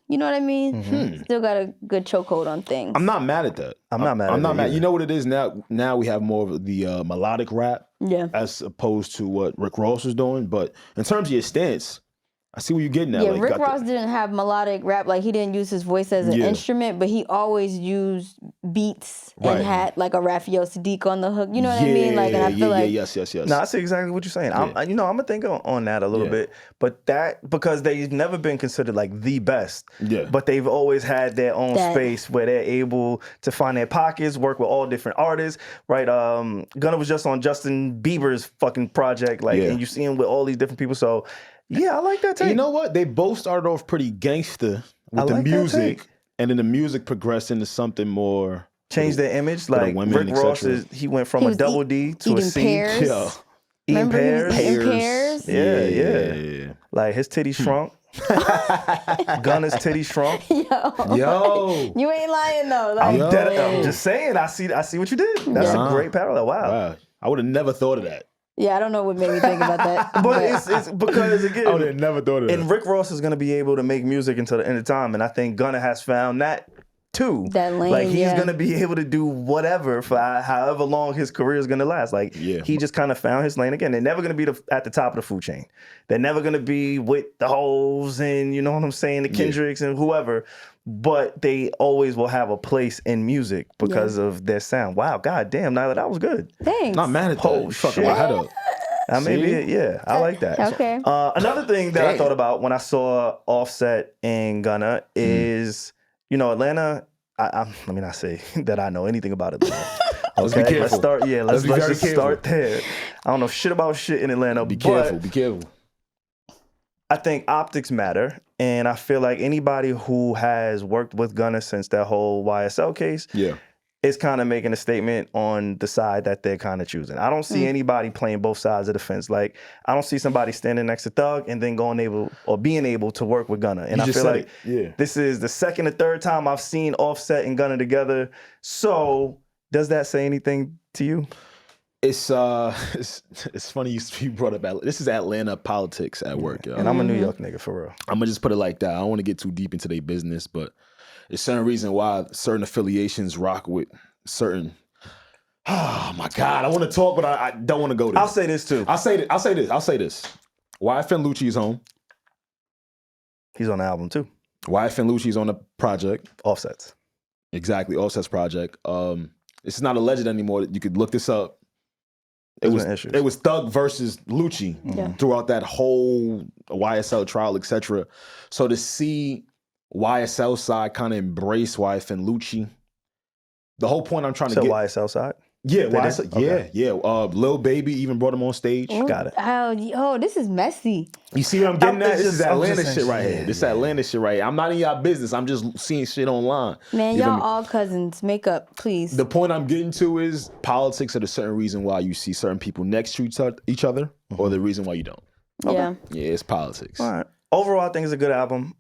you know what I mean? Mm-hmm. Still got a good chokehold on things. I'm not mad at that. I'm not mad. You know what it is now? Now we have more of the melodic rap as opposed to what Rick Ross was doing. But in terms of your stance, I see what you're getting at. Yeah, Rick Ross didn't have melodic rap. Like, he didn't use his voice as an instrument, but he always used beats and had, like, a Raphael Sadiq on the hook. You know what I mean? Like, and I feel like... Yes. No, I see exactly what you're saying. I'm going to think on that a little bit. But because they've never been considered, like, the best. Yeah. But they've always had their own space where they're able to find their pockets, work with all different artists, right? Gunna was just on Justin Bieber's fucking project, and you see him with all these different people, so... Yeah, I like that take. You know what? They both started off pretty gangster with the music, and then the music progressed into something more... Changed their image. Like, women, Rick Ross, he went from a double D to a C. Pears. Yeah. Eating pears. Yeah. Like, his titties shrunk. Gunna's titties shrunk. Yo. You ain't lying, though. Like, I'm just saying, I see what you did. That's a great parallel. Wow. I would have never thought of that. Yeah, I don't know what made me think about that. But it's because, again... I would have never thought of that. And Rick Ross is going to be able to make music until the end of time. And I think Gunna has found that, too. That lane, like, he's going to be able to do whatever for however long his career is going to last. Like, he just kind of found his lane again. They're never going to be at the top of the food chain. They're never going to be with the Hoes and, you know what I'm saying, the Kendricks and whoever. But they always will have a place in music because of their sound. Wow, god damn, Nyla, that was good. Thanks. Not mad at that. Oh, fucking my head up. I like that. Okay. Another thing that I thought about when I saw Offset and Gunna is, Atlanta. Let me not say that I know anything about Atlanta. Let's be careful. Let's start. Yeah, let's just careful. start there. I don't know shit about shit in Atlanta. Be careful. I think optics matter, and I feel like anybody who has worked with Gunna since that whole YSL case, is kind of making a statement on the side that they're kind of choosing. I don't see anybody playing both sides of the fence. Like, I don't see somebody standing next to Thug and then being able to work with Gunna. And I feel like this is the second or third time I've seen Offset and Gunna together. So does that say anything to you? It's funny you brought up this is Atlanta politics at work, yo. And I'm a New York nigga for real. I'm gonna just put it like that. I don't want to get too deep into their business, but there's certain reason why certain affiliations rock with certain. Oh my God, I want to talk, but I don't want to go there. I'll say this too. I'll say this. YFN Lucci's home. He's on the album too. YFN Lucci's on the project. Offset's. Exactly, Offset's project. It's not alleged anymore. You could look this up. It was Thug versus Lucci throughout that whole YSL trial, etc. So to see YSL side kind of embrace YFN Lucci, the whole point I'm trying to get. YSL side? Yeah, YSL, okay. yeah. Lil Baby even brought him on stage. Got it. Oh, this is messy. You see what I'm getting at? This is Atlanta shit right here. This is Atlanta shit right here. I'm not in y'all business. I'm just seeing shit online. Man, y'all all cousins. Make up, please. The point I'm getting to is politics are the certain reason why you see certain people next to each other, or the reason why you don't. Yeah. Yeah, it's politics. All right. Overall, I think it's a good album.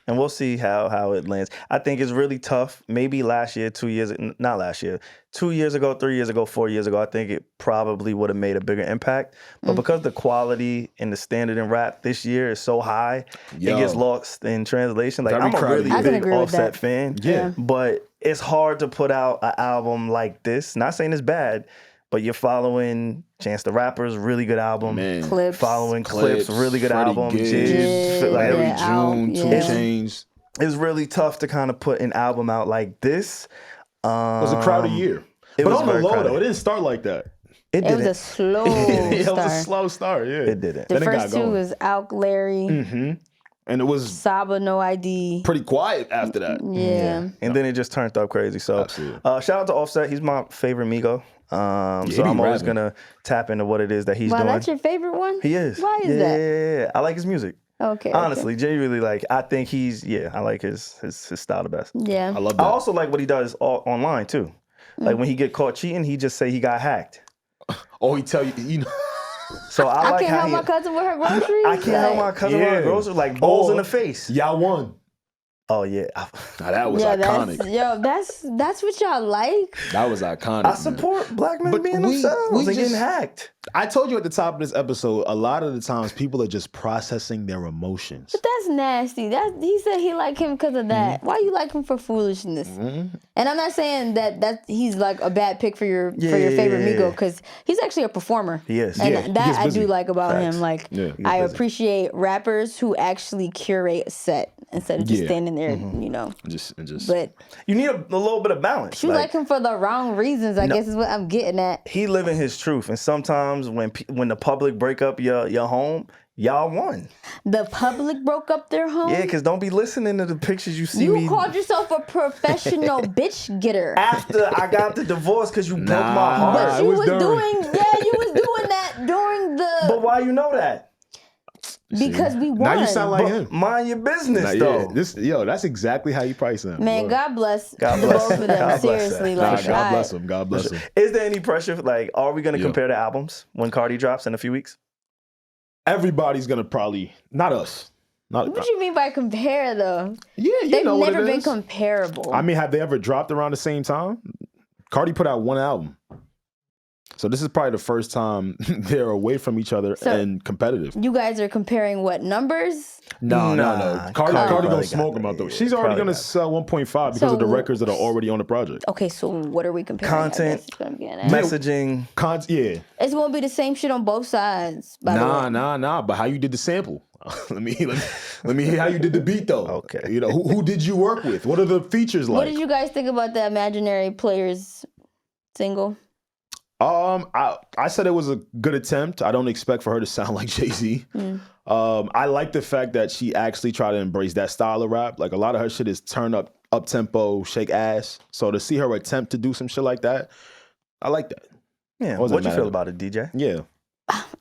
And we'll see how it lands. I think it's really tough. Maybe 2 years ago, 3 years ago, 4 years ago, I think it probably would have made a bigger impact. But because the quality and the standard in rap this year is so high, it gets lost in translation. Like, I'm a really big Offset fan. Yeah. But it's hard to put out an album like this. Not saying it's bad, but you're following Chance the Rapper's really good album. Man. Clips. Following Clips, really good Freddie album. Gibbs, Like, Larry June, 2 Chainz. It's really tough to kind of put an album out like this. It was a crowded year. But on the low, though, it didn't start like that. It was a slow start. It was a slow start, yeah. It didn't. The first two was Alk, Larry. And it was Saba, No ID. pretty quiet after that. Yeah. And then it just turned up crazy. So shout out to Offset. He's my favorite Migo. So I'm always going to tap into what it is that he's doing. That's your favorite one? He is. Why is that? Yeah. I like his music. Okay. Honestly, genuinely, like, I think I like his style the best. Yeah. I love that. I also like what he does online, too. Like, when he get caught cheating, he just say he got hacked. Oh, he tell you know. So I like can't help my cousin with her groceries. I can't help my cousin with her groceries. Like, balls in the face. Y'all won. Oh, yeah. Now, that was iconic. That's what y'all like. That was iconic. I support black men being themselves and getting hacked. I told you at the top of this episode, a lot of the times people are just processing their emotions. But that's nasty. He said he liked him because of that. Why you like him for foolishness? And I'm not saying that he's like a bad pick for your favorite Migo, because he's actually a performer. He is. And that I do like about him. Like, I busy. appreciate rappers who actually curate a set instead of just standing there, you know. Just. But you need a little bit of balance. You like him for the wrong reasons, I guess is what I'm getting at. He living his truth, and sometimes when the public break up your home, y'all won. The public broke up their home? Yeah, because don't be listening to the pictures you see You called yourself a professional bitch getter. After I got the divorce because you broke my heart. But you was doing that during the... But why you know that? Because we won. Now you sound like him. Mind your business, though. That's exactly how you price him. Man, God bless both of them. Seriously. God bless him. God bless him. Is there any pressure? Like, are we going to compare the albums when Cardi drops in a few weeks? Everybody's going to probably... Not us. What you mean by compare, though? Yeah, They've never been comparable. I mean, have they ever dropped around the same time? Cardi put out one album. So this is probably the first time they're away from each other and competitive. You guys are comparing what, numbers? No. Cardi gonna smoke them out though. She's already gonna sell 1.5 because of the records that are already on the project. Okay, so what are we comparing? Content, messaging. It's gonna be the same shit on both sides. Nah. But how you did the sample? let me hear how you did the beat though. Okay. You know, who did you work with? What are the features like? What did you guys think about the Imaginary Players single? I said it was a good attempt. I don't expect for her to sound like Jay-Z. I like the fact that she actually tried to embrace that style of rap. Like, a lot of her shit is turn up tempo, shake ass. So to see her attempt to do some shit like that, I like that. Yeah. What you feel about it, DJ? Yeah.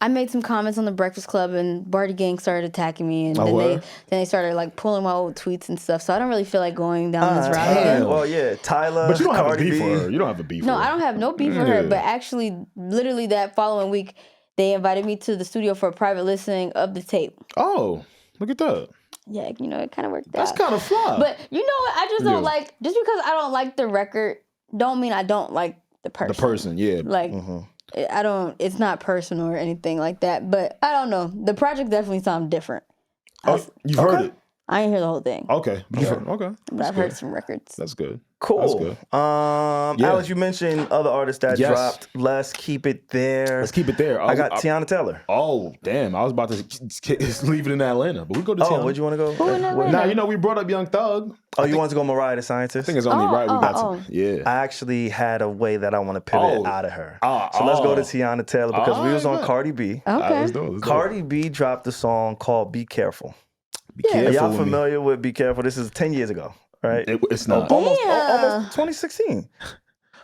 I made some comments on the Breakfast Club, and Barty Gang started attacking me, and then they started like pulling my old tweets and stuff. So I don't really feel like going down this route again. Well, yeah, Tyla, but you don't have a Cardi beef B. for her. You don't have a beef. No, for her. I don't have no beef for her. But actually, literally that following week, they invited me to the studio for a private listening of the tape. Oh, look at that. Yeah, you know, it kind of worked out. That's kind of fly. But you know what? I just don't like, just because I don't like the record, don't mean I don't like the person. The person, yeah. Like, I don't, it's not personal or anything like that. But I don't know. The project definitely sounds different. You've heard it? I didn't hear the whole thing. Okay. Okay. But I've heard some records. That's good. Cool. That's good. Alex, you mentioned other artists that dropped. Let's keep it there. Let's keep it there. I got Teyana Taylor. Oh, damn. I was about to leave it in Atlanta, but we go to Teyana. Oh, where'd you want to go? Who in Atlanta? Nah, you know, we brought up Young Thug. Oh, you want to go Mariah the Scientist? I think it's only right we got to. Yeah. I actually had a way that I want to pivot out of her. So let's go to Teyana Taylor because we was on Cardi B. Okay. Let's do it. Cardi B dropped a song called Be Careful. Be careful. Are y'all with me. familiar with Be Careful? This is 10 years ago, right? It's not. Almost 2016.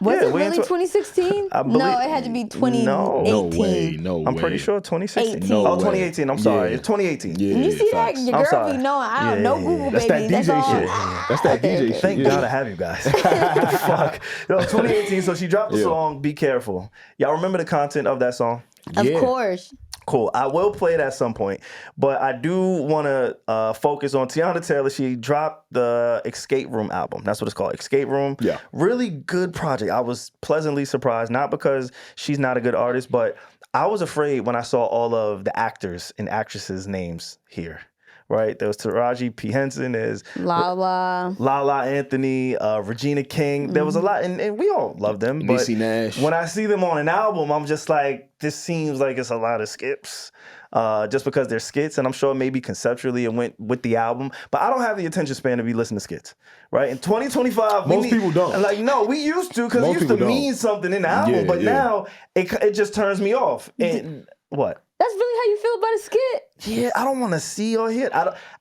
Was it we really into- 2016? I believe- No, it had to be 2018. No way. No way. I'm pretty sure 2016. 18. No Oh, way. 2018. I'm sorry. Yeah. It's 2018. Yeah, You see facts. that? Your I'm girl sorry. be knowing. I don't know Google, That's baby. that DJ all. shit. That's that DJ shit. Thank God I have you guys. The fuck? No, 2018. So she dropped the song Be Careful. Y'all remember the content of that song? Of course. Cool. I will play it at some point, but I do want to focus on Teyana Taylor. She dropped the Escape Room album. That's what it's called, Escape Room. Yeah. Really good project. I was pleasantly surprised, not because she's not a good artist, but I was afraid when I saw all of the actors and actresses' names here. Right? There was Taraji P. Henson, there's Lala Anthony, Regina King. There was a lot, and we all love them. But Niecy Nash. when I see them on an album, I'm just like, this seems like it's a lot of skips. Just because they're skits, and I'm sure maybe conceptually it went with the album, but I don't have the attention span to be listening to skits, right? In 2025, Most people don't. Like, no, we used to, because it used to mean something in the album, but now it just turns me off. And what? That's really how you feel about a skit? Yeah, I don't want to see or hear.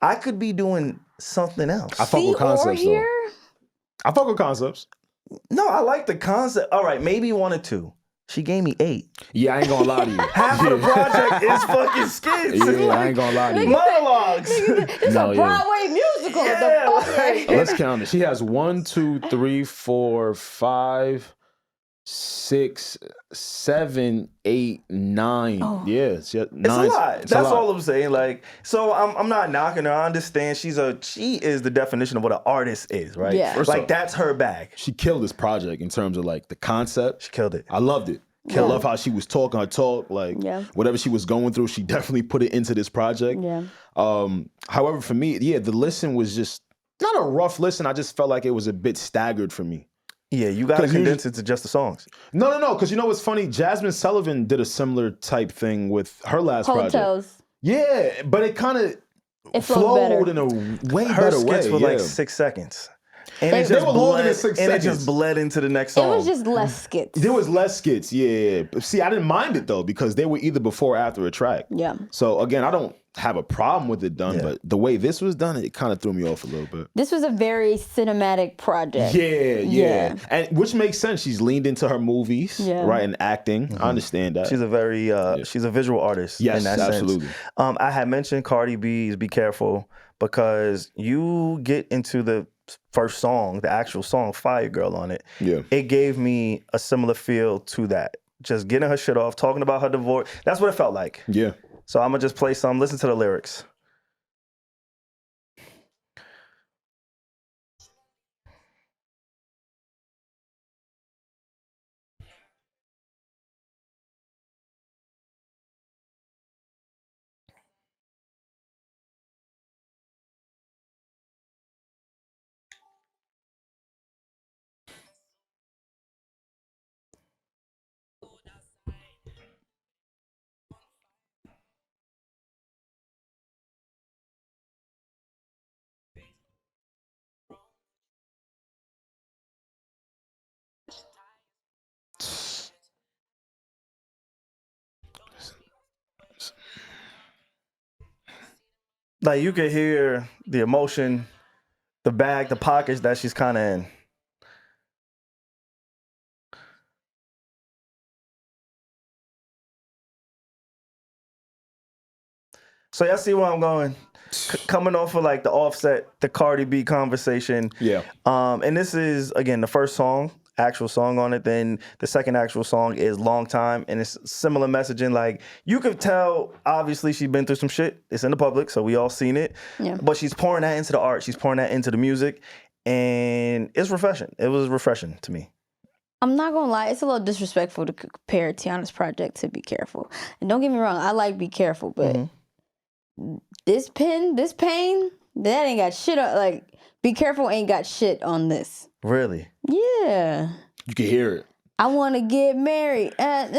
I could be doing something else. I fuck See with or concepts, hear? though. I fuck with concepts. No, I like the concept. All right, maybe 1 or 2. She gave me 8. Yeah, I ain't gonna lie to you. Half of the project is fucking skits. Yeah, I ain't gonna lie to you. Monologues. It's a Broadway musical. Yeah, The fuck? like- Let's count it. She has 1, 2, 3, 4, 5, 6, 7, 8, 9. Yeah, she had 9. It's a lot. That's all I'm saying. Like, so I'm not knocking her. I understand she is the definition of what an artist is, right? Yeah. First Like, off, that's her bag. She killed this project in terms of like the concept. She killed it. I loved it. I love how she was talking her talk, like whatever she was going through, she definitely put it into this project. Yeah. However, for me, the listen was just not a rough listen. I just felt like it was a bit staggered for me. Yeah, you got to condense it to just the songs. No, because you know what's funny? Jasmine Sullivan did a similar type thing with her last project. Hotels. Yeah, but it kind of It flowed better. in a way Her better way. skits were like 6 seconds. And They it just were longer than bled, 6 and it seconds. just bled into the next It song. was just less skits. There was less skits, yeah. But see, I didn't mind it though because they were either before or after a track. Yeah. So again, I don't have a problem with it done, but the way this was done, it kind of threw me off a little bit. This was a very cinematic project. Yeah. And which makes sense. She's leaned into her movies, right, and acting. I understand that. She's a very she's a visual artist. Yes, in that absolutely. sense. I had mentioned Cardi B's "Be Careful" because you get into the first song, the actual song, "Fire Girl" on it. Yeah. It gave me a similar feel to that. Just getting her shit off, talking about her divorce. That's what it felt like. Yeah. So I'm gonna just play some. Listen to the lyrics. Like, you could hear the emotion, the bag, the pockets that she's kind of in. So y'all see where I'm going? Coming off of like the Offset, the Cardi B conversation. Yeah. And this is, again, the first song, actual song on it. Then the second actual song is Long Time. And it's similar messaging. Like, you could tell, obviously, she's been through some shit. It's in the public, so we all seen it. Yeah. But she's pouring that into the art. She's pouring that into the music. And it's refreshing. It was refreshing to me. I'm not gonna lie, it's a little disrespectful to compare Teyana's project to Be Careful. And don't get me wrong, I like Be Careful, but this pain, that ain't got shit on, like, Be Careful ain't got shit on this. Really? Yeah. You can hear it. I want to get married. Like,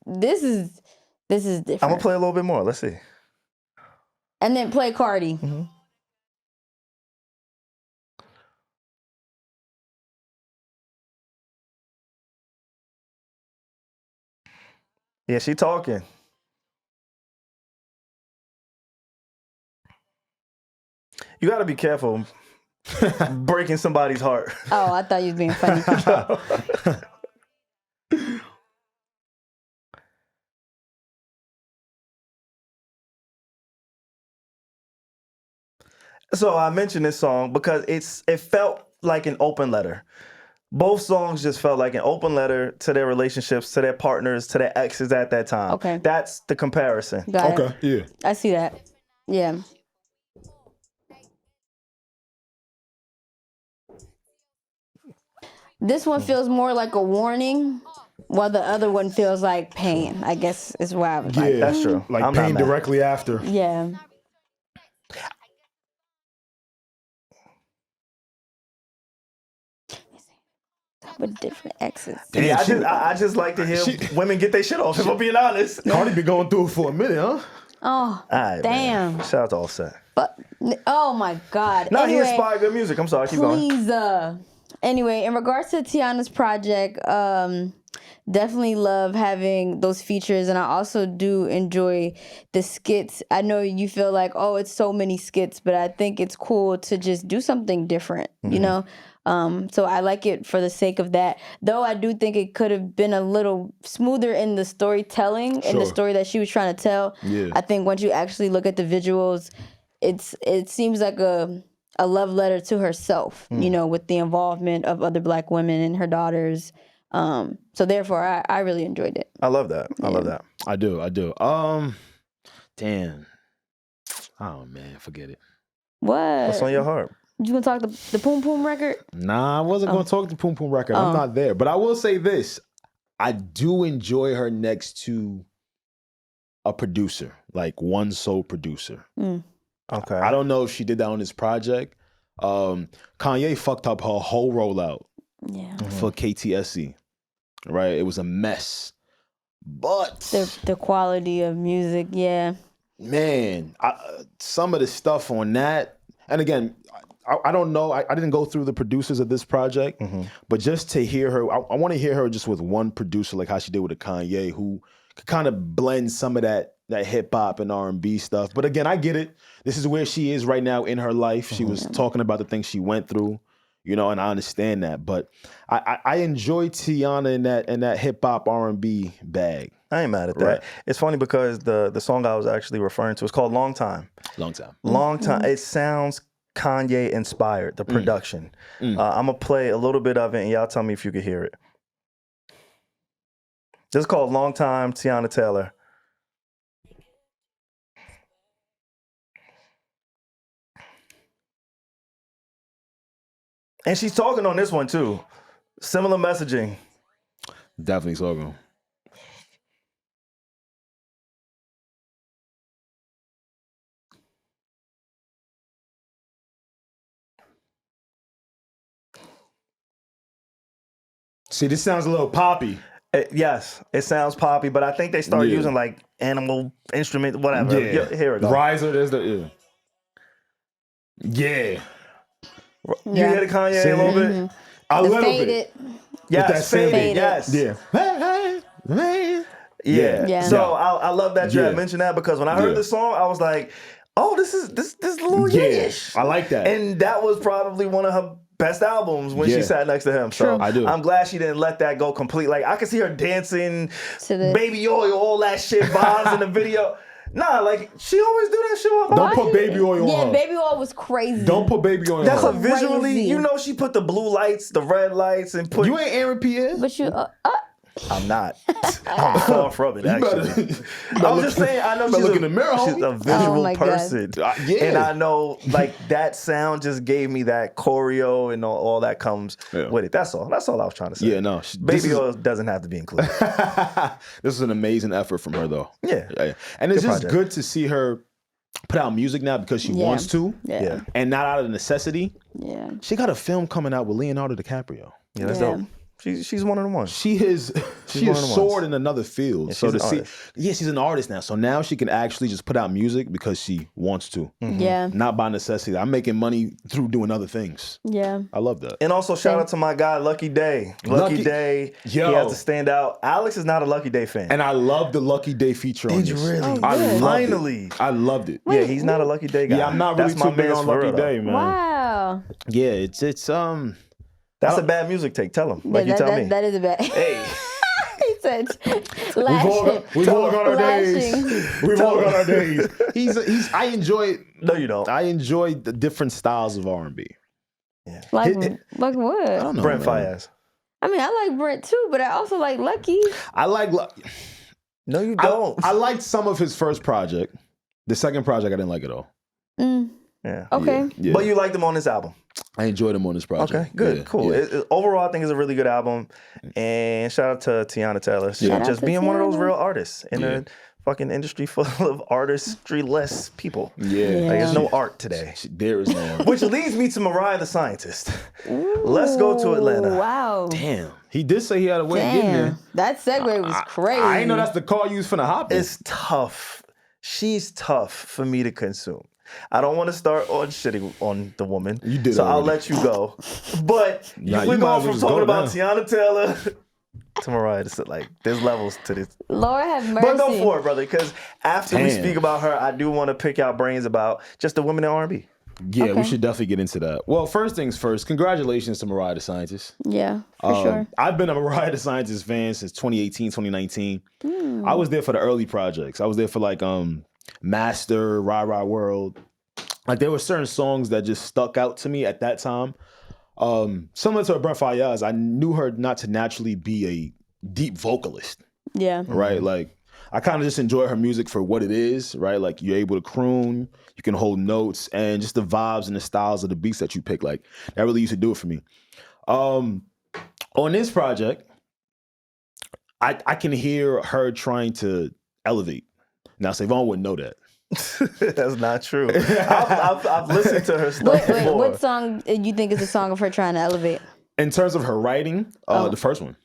this is different. I'm gonna play a little bit more. Let's see. And then play Cardi. Mm-hmm. Yeah, she talking. You got to be careful breaking somebody's heart. Oh, I thought you was being funny. So I mentioned this song because it felt like an open letter. Both songs just felt like an open letter to their relationships, to their partners, to their exes at that time. Okay. That's the comparison. Got it. Yeah. I see that. Yeah. This one feels more like a warning, while the other one feels like pain, I guess is why I was like. Yeah, that's true. Like I'm pain directly after. Yeah. With different exes. Damn, yeah, I just like to hear women get their shit off, if I'm being honest. Cardi been going through it for a minute, huh? Oh, right, damn. Man. Shout out to Offset. But, oh my God. No, anyway, he inspired good music. I'm sorry, keep going. Please, anyway, in regards to Teyana's project, definitely love having those features, and I also do enjoy the skits. I know you feel like, oh, it's so many skits, but I think it's cool to just do something different, you know? So I like it for the sake of that. Though I do think it could have been a little smoother in the storytelling and the story that she was trying to tell. Yeah. I think once you actually look at the visuals, it seems like a love letter to herself, you know, with the involvement of other Black women and her daughters. So therefore, I really enjoyed it. I love that. I love that. I do. Damn. Oh man, forget it. What? What's on your heart? You gonna talk the Poom Poom record? Nah, I wasn't gonna talk the Poom Poom record. I'm not there. But I will say this. I do enjoy her next to a producer, like one sole producer. Okay. I don't know if she did that on this project. Kanye fucked up her whole rollout for KTSE. Right? It was a mess. But the quality of music, yeah. Man, some of the stuff on that, and again, I don't know. I didn't go through the producers of this project, but just to hear her, I want to hear her just with one producer, like how she did with a Kanye, who could kind of blend some of that hip hop and R&B stuff. But again, I get it. This is where she is right now in her life. She was talking about the things she went through, you know, and I understand that. But I enjoy Teyana in that hip hop R&B bag. I ain't mad at that. Right. It's funny because the song I was actually referring to is called Long Time. Long Time. Long Time. It sounds Kanye inspired, the production. I'm gonna play a little bit of it and y'all tell me if you could hear it. This is called Long Time, Teyana Taylor. And she's talking on this one too. Similar messaging. Definitely talking. See, this sounds a little poppy. Yes, it sounds poppy, but I think they start using like animal instrument, whatever. Yeah. Here it goes. Riser, there's the yeah. You hear the Kanye a little bit? A little bit. Yes, faded. Yes. Yeah. So I love that you had mentioned that because when I heard the song, I was like, oh, this is Lil Ye-ish. I like that. And that was probably one of her best albums when she sat next to him. So I do. I'm glad she didn't let that go complete. Like I could see her dancing to the Baby Oil, all that shit, vibes in the video. Nah, like she always do that shit with Don't put baby oil on Yeah, her. baby oil was crazy. Don't put baby oil on That's her. a visually, Crazy. you know, she put the blue lights, the red lights, and put. You ain't Aaron Pierre. But you, I'm not. I'm far from it, actually. I'm just saying, I know she's look in the mirror, she's homie. a visual my God. person. Yeah. And I know, like, that sound just gave me that choreo and all that comes with it. That's all. That's all I was trying to say. Yeah, no. Baby oil doesn't have to be included. This is an amazing effort from her, though. Yeah. And it's Good just project. good to see her put out music now because she wants to, Yeah. and not out of necessity. Yeah. She got a film coming out with Leonardo DiCaprio. Yeah, that's Yeah. dope. She's one of the ones. She is one she of is the soared ones. in another field. Yeah, so she's to an see, artist. she's an artist now. So now she can actually just put out music because she wants to, Yeah. not by necessity. I'm making money through doing other things. Yeah. I love that. And also shout out to my guy, Lucky Day. Lucky Day. Yo. He has to stand out. Alex is not a Lucky Day fan. And I love the Lucky Day feature on Did you this. really? Oh, I good. loved Finally. it. I loved it. Yeah, he's not a Lucky Day guy. Yeah, I'm not really That's my too big man's on for Lucky real, Day, though. man. Wow. Yeah, it's That's a bad music take. Tell him. Like Yeah, you tell me. That is a bad. Hey. He said, we've all got our days. lashing. We've all got our days. I enjoy No, you don't. I enjoy the different styles of R&B. Like I what? don't know, Brent man. Fayez. I mean, I like Brent too, but I also like Lucky. I like No, you don't. I liked some of his first project. The second project I didn't like at all. Yeah. Okay. Yeah. But you liked him on this album. I enjoyed him on this project. Okay, good, Yeah, cool. yeah. Overall, I think it's a really good album. And shout out to Teyana Taylor. Shout out Just to being one of those Teyana. real artists in a fucking industry full of artistry-less people. Yeah. Like, there's no art today. There is no. Which leads me to Mariah the Scientist. Let's go to Atlanta. Wow. Damn. He did say he had a way of getting there. Damn. That segue was crazy. I ain't know that's the car you was finna hop in. It's tough. She's tough for me to consume. I don't want to start on shitting on the woman. You did so I'll already. let you go. But Nah, we're you might going as well from just talking go about down. Teyana Taylor to Mariah. It's like, there's levels to this. Lord have mercy. But go for it, brother, because after we Damn. speak about her, I do want to pick out brains about just the women in R&B. Yeah, we Okay. should definitely get into that. Well, first things first, congratulations to Mariah the Scientist. Yeah, for sure. I've been a Mariah the Scientist fan since 2018, 2019. I was there for the early projects. I was there for like Master, Rah Rah World. Like there were certain songs that just stuck out to me at that time. Similar to Brent Fayez, I knew her not to naturally be a deep vocalist, Yeah. right? Like I kind of just enjoy her music for what it is, right? Like you're able to croon, you can hold notes, and just the vibes and the styles of the beats that you pick, like that really used to do it for me. On this project, I can hear her trying to elevate. Now, SaVon wouldn't know that. That's not true. I've listened to her stuff before. What song do you think is a song of her trying to elevate? In terms of her writing, the first one.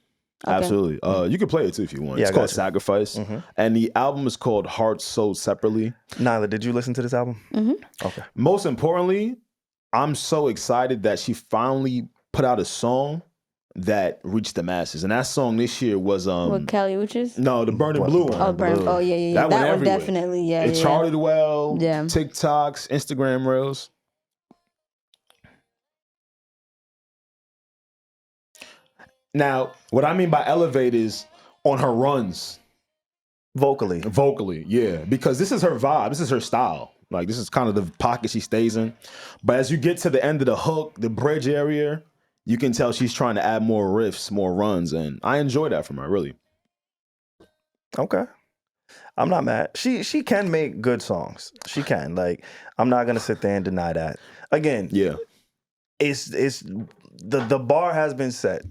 Okay. Absolutely. You can play it too if you want. Yeah, It's I called got you. Sacrifice. And the album is called Heart Sold Separately. Nyla, did you listen to this album? Okay. Most importantly, I'm so excited that she finally put out a song that reached the masses. And that song this year was What Cali Uchis? no, the Burning Blue one. Oh, burn. Oh, yeah. That That went one everywhere. definitely. Yeah. It yeah. charted well. Yeah. TikToks, Instagram reels. Now, what I mean by elevate is on her runs, vocally, yeah, because this is her vibe, this is her style. Like this is kind of the pocket she stays in. But as you get to the end of the hook, the bridge area, you can tell she's trying to add more riffs, more runs, and I enjoy that from her, really. Okay. I'm not mad. She can make good songs. She can. Like, I'm not gonna sit there and deny that. Again, Yeah. it's the bar has been set.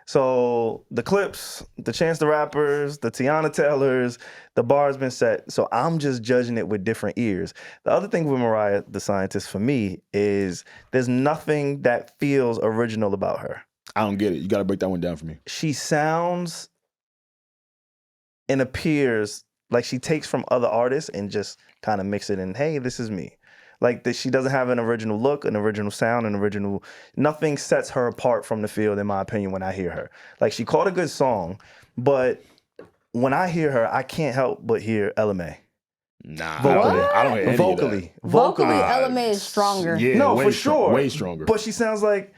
So the Clips, the Chance the Rappers, the Teyana Taylors, the bar has been set. So I'm just judging it with different ears. The other thing with Mariah the Scientist for me is there's nothing that feels original about her. I don't get it. You got to break that one down for me. She sounds and appears like she takes from other artists and just kind of mix it in. Hey, this is me. Like that, she doesn't have an original look, an original sound, nothing sets her apart from the field, in my opinion, when I hear her. Like she called a good song, but when I hear her, I can't help but hear LMA. Nah, Vocally. I don't hear any Vocally. of that. Vocally, LMA is stronger. Yeah, No, way for strong- sure. way stronger. But she sounds like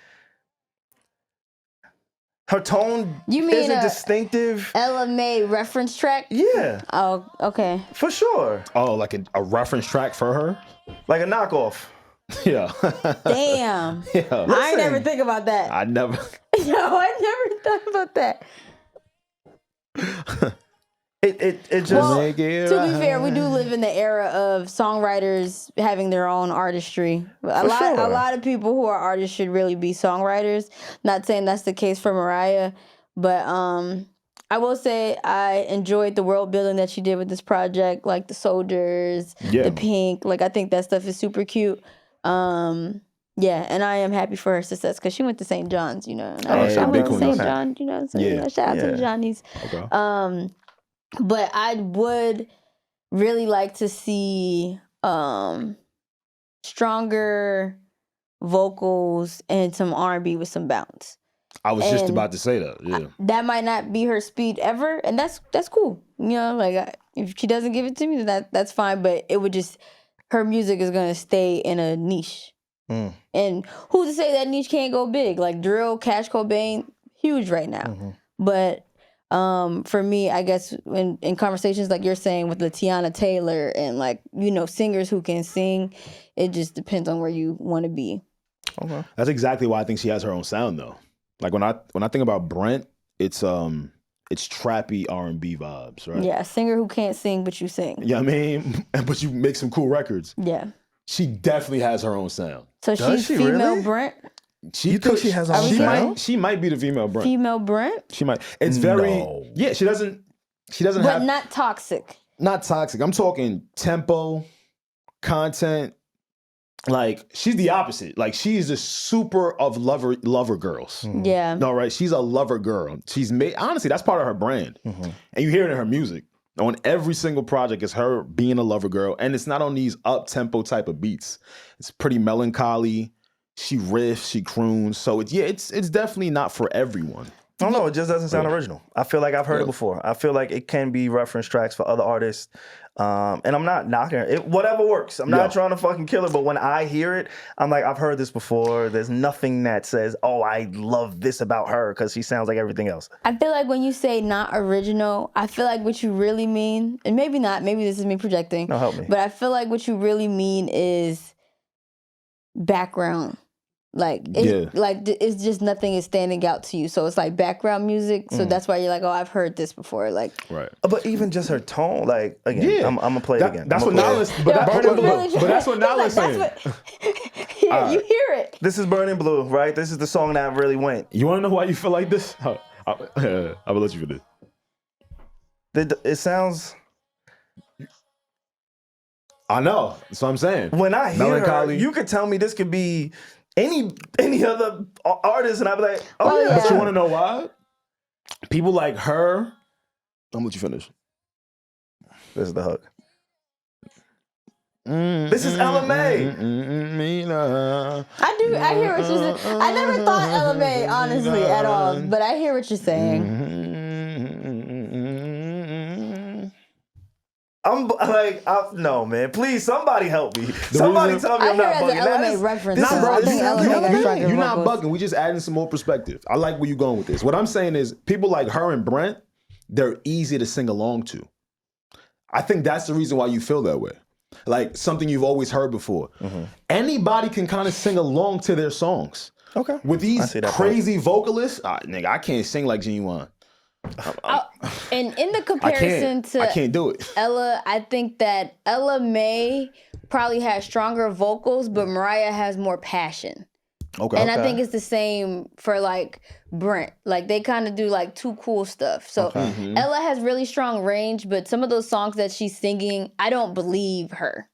Her tone You mean isn't a- distinctive. Ella May reference track? Yeah, Oh, okay. for sure. Oh, like a reference track for her? Like a knockoff. Yeah. Damn. Yeah. I ain't never think about that. I never. Yo, I never thought about that. It just Well, Make it to be fair, right. we do live in the era of songwriters having their own artistry. A sure. lot of people who are artists should really be songwriters. Not saying that's the case for Mariah, but I will say I enjoyed the world building that she did with this project, like the soldiers, Yeah. the pink. Like I think that stuff is super cute. Yeah, and I am happy for her success because she went to St. John's, you know. And I yeah, big went to one. St. Okay. John, you know. So Yeah. you know, shout out to Yeah. the Johnnies. Okay. But I would really like to see stronger vocals and some R&B with some bounce. I was just and about to say that. Yeah. That might not be her speed ever, and that's cool. You know, like if she doesn't give it to me, then that's fine. But it would just her music is gonna stay in a niche. And who's to say that niche can't go big? Like drill, Cash Cobain, huge right now. But for me, I guess in conversations like you're saying with the Teyana Taylor and like, you know, singers who can sing, it just depends on where you want to be. okay. That's exactly why I think she has her own sound though. Like when I think about Brent, it's trappy R&B vibes, right? Yeah, a singer who can't sing but you sing. You know what I mean? But you make some cool records. Yeah. She definitely has her own sound. So Does she's she female really? Brent. You think she has her own sound? She might be the female Brent. Female Brent, She might. It's very No. yeah. She doesn't but have not toxic. not toxic. I'm talking tempo, content. Like she's the opposite. Like she's a super of lover girls. Yeah. No, right? She's a lover girl. She's made honestly. That's part of her brand, and you hear it in her music. On every single project, it's her being a lover girl, and it's not on these up tempo type of beats. It's pretty melancholy. She riffs, she croons. So it's definitely not for everyone. I don't know. It just doesn't sound original. I feel like I've heard it before. I feel like it can be reference tracks for other artists. And I'm not knocking her. Whatever works. I'm not trying to fucking kill her. But when I hear it, I'm like, I've heard this before. There's nothing that says, oh, I love this about her because she sounds like everything else. I feel like when you say not original, I feel like what you really mean, and maybe not, maybe this is me projecting. No, help me. But I feel like what you really mean is background. Like, it's just nothing is standing out to you. So it's like background music. So that's why you're like, oh, I've heard this before. Like, Right. But even just her tone, like, again, I'm going to play it again. That's what I'ma play it. Nyla's. But, but that's what Nyla's saying. You hear it. This is Burning Blue, right? This is the song that really went. You want to know why you feel like this? I will let you for this. It sounds... I know. That's what I'm saying. When I hear her, Melancholy. you could tell me this could be any other artist, and I'd be like, oh, Oh, yeah. But you want to know why? People like her. I'm gonna let you finish. This is the hook. This is Ella May. I hear what you're saying. I never thought Ella May, honestly, at all. But I hear what you're saying. I'm like, no, man. Please, somebody help me. Somebody tell me I I'm hear not it as an bugging. Ella That May is- reference. this so is- I think Ella May got stronger You're not vocals. bugging. We just adding some more perspective. I like where you're going with this. What I'm saying is people like her and Brent, they're easy to sing along to. I think that's the reason why you feel that way. Like something you've always heard before. Anybody can kind of sing along to their songs. Okay. With I these see that crazy vocalists, nigga, I can't sing like Genuine. And in the I comparison can't. to I can't do it. Ella, I think that Ella May probably has stronger vocals, but Mariah has more passion. Okay. And I think it's the same for like Brent. Like they kind of do like too cool stuff. So Ella has really strong range, but some of those songs that she's singing, I don't believe her.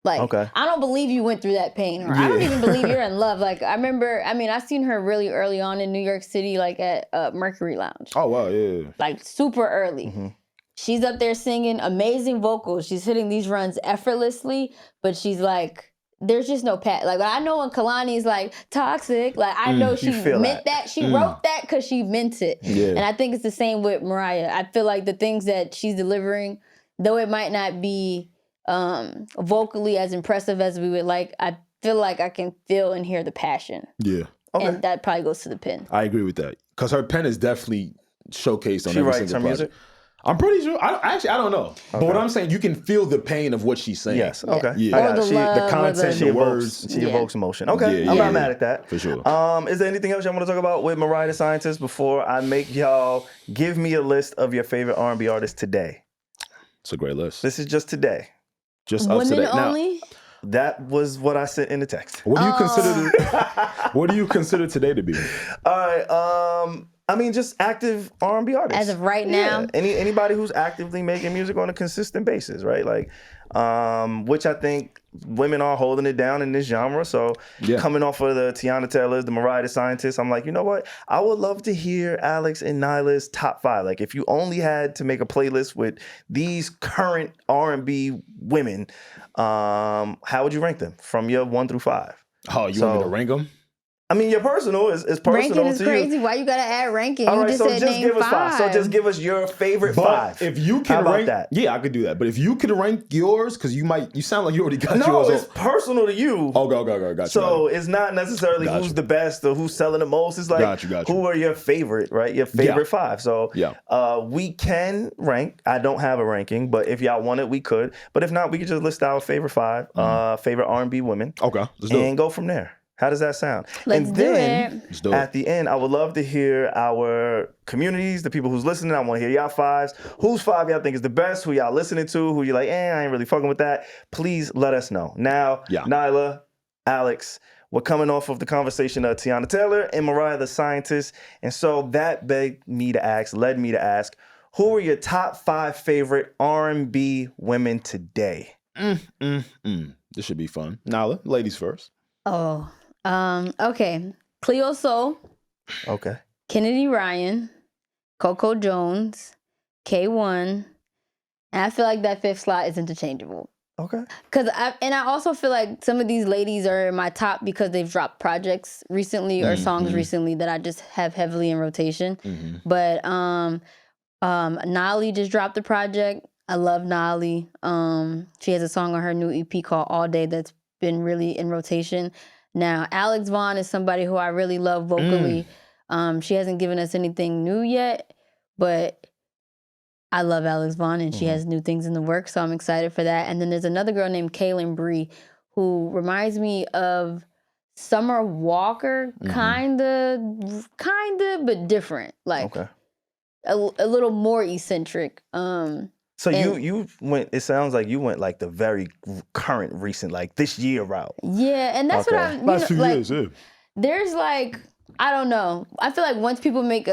Like, I don't believe you went through that pain. Or I don't even believe you're in love. Like, I seen her really early on in New York City, like at Mercury Lounge. Oh, wow, yeah. Like, super early. She's up there singing amazing vocals. She's hitting these runs effortlessly, but she's like, there's just no Like, I know when Kalani's like, toxic, like, I know she meant that. She wrote that because she meant it. Yeah. And I think it's the same with Mariah. I feel like the things that she's delivering, though it might not be vocally as impressive as we would like, I feel like I can feel and hear the passion. Yeah. Okay. And that probably goes to the pen. I agree with that because her pen is definitely showcased on She every writes single her project. music? I'm pretty sure. I don't know. But what I'm saying, you can feel the pain of what she's saying. Yes. Okay. Yeah. I Or got the it. love, the content, She the evokes, words. she Yeah. evokes emotion. Okay, Yeah, I'm yeah, not mad at that. for sure. Is there anything else y'all want to talk about with Mariah the Scientist before I make y'all give me a list of your favorite R&B artists today? It's a great list. This is just today. Just up to Women date. Now, only? That was what I sent in the text. what do you consider? What do you consider today to be? All right. I mean, just active R&B artists. As of right now? Anybody who's actively making music on a consistent basis, right? Like, which I think women are holding it down in this genre. So coming off of the Teyana Taylors, the Mariah the Scientist, I'm like, you know what? I would love to hear Alex and Nyla's top 5. Like, if you only had to make a playlist with these current R&B women, how would you rank them from your 1 through 5? Oh, you want me to rank them? I mean, your personal is personal Ranking is to crazy. you. Why you gotta add ranking? All You right, just so said just name give us 5. So just give us your favorite 5. If you How can about rank that? yeah, I could do that. But if you could rank yours, because you sound like you already got No, yours. it's personal to you. Oh, go, got you. So it's not necessarily Got who's you. the best or who's selling the most. It's like Got you. who are your favorite, right? Your favorite 5. So we can rank. I don't have a ranking, but if y'all want it, we could. But if not, we could just list our favorite 5, favorite R&B women. Okay, let's do and it. go from there. How does that sound? Let's and do then it. Let's do at it. the end, I would love to hear our communities, the people who's listening. I want to hear y'all 5s. Whose 5 y'all think is the best? Who y'all listening to? Who you like, I ain't really fucking with that. Please let us know. Now, Nyla, Alex, we're coming off of the conversation of Teyana Taylor and Mariah the Scientist. And so that led me to ask, who are your top 5 favorite R&B women today? This should be fun. Nyla, ladies first. Okay. Cleo Soul, Okay. Kennedy Ryan, Coco Jones, K1, and I feel like that 5th slot is interchangeable. Okay. I also feel like some of these ladies are in my top because they've dropped projects recently or songs recently that I just have heavily in rotation. But Nolly just dropped a project. I love Nolly. She has a song on her new EP called All Day that's been really in rotation. Now, Alex Vaughn is somebody who I really love vocally. She hasn't given us anything new yet, but I love Alex Vaughn and she has new things in the works, so I'm excited for that. And then there's another girl named Kaylin Bree who reminds me of Summer Walker, kinda, but different. Like a little more eccentric. So you went, it sounds like you went like the very current, recent, like this year route. Yeah, and that's what I'm, Last few years, there's like, I don't know. I feel like once people reach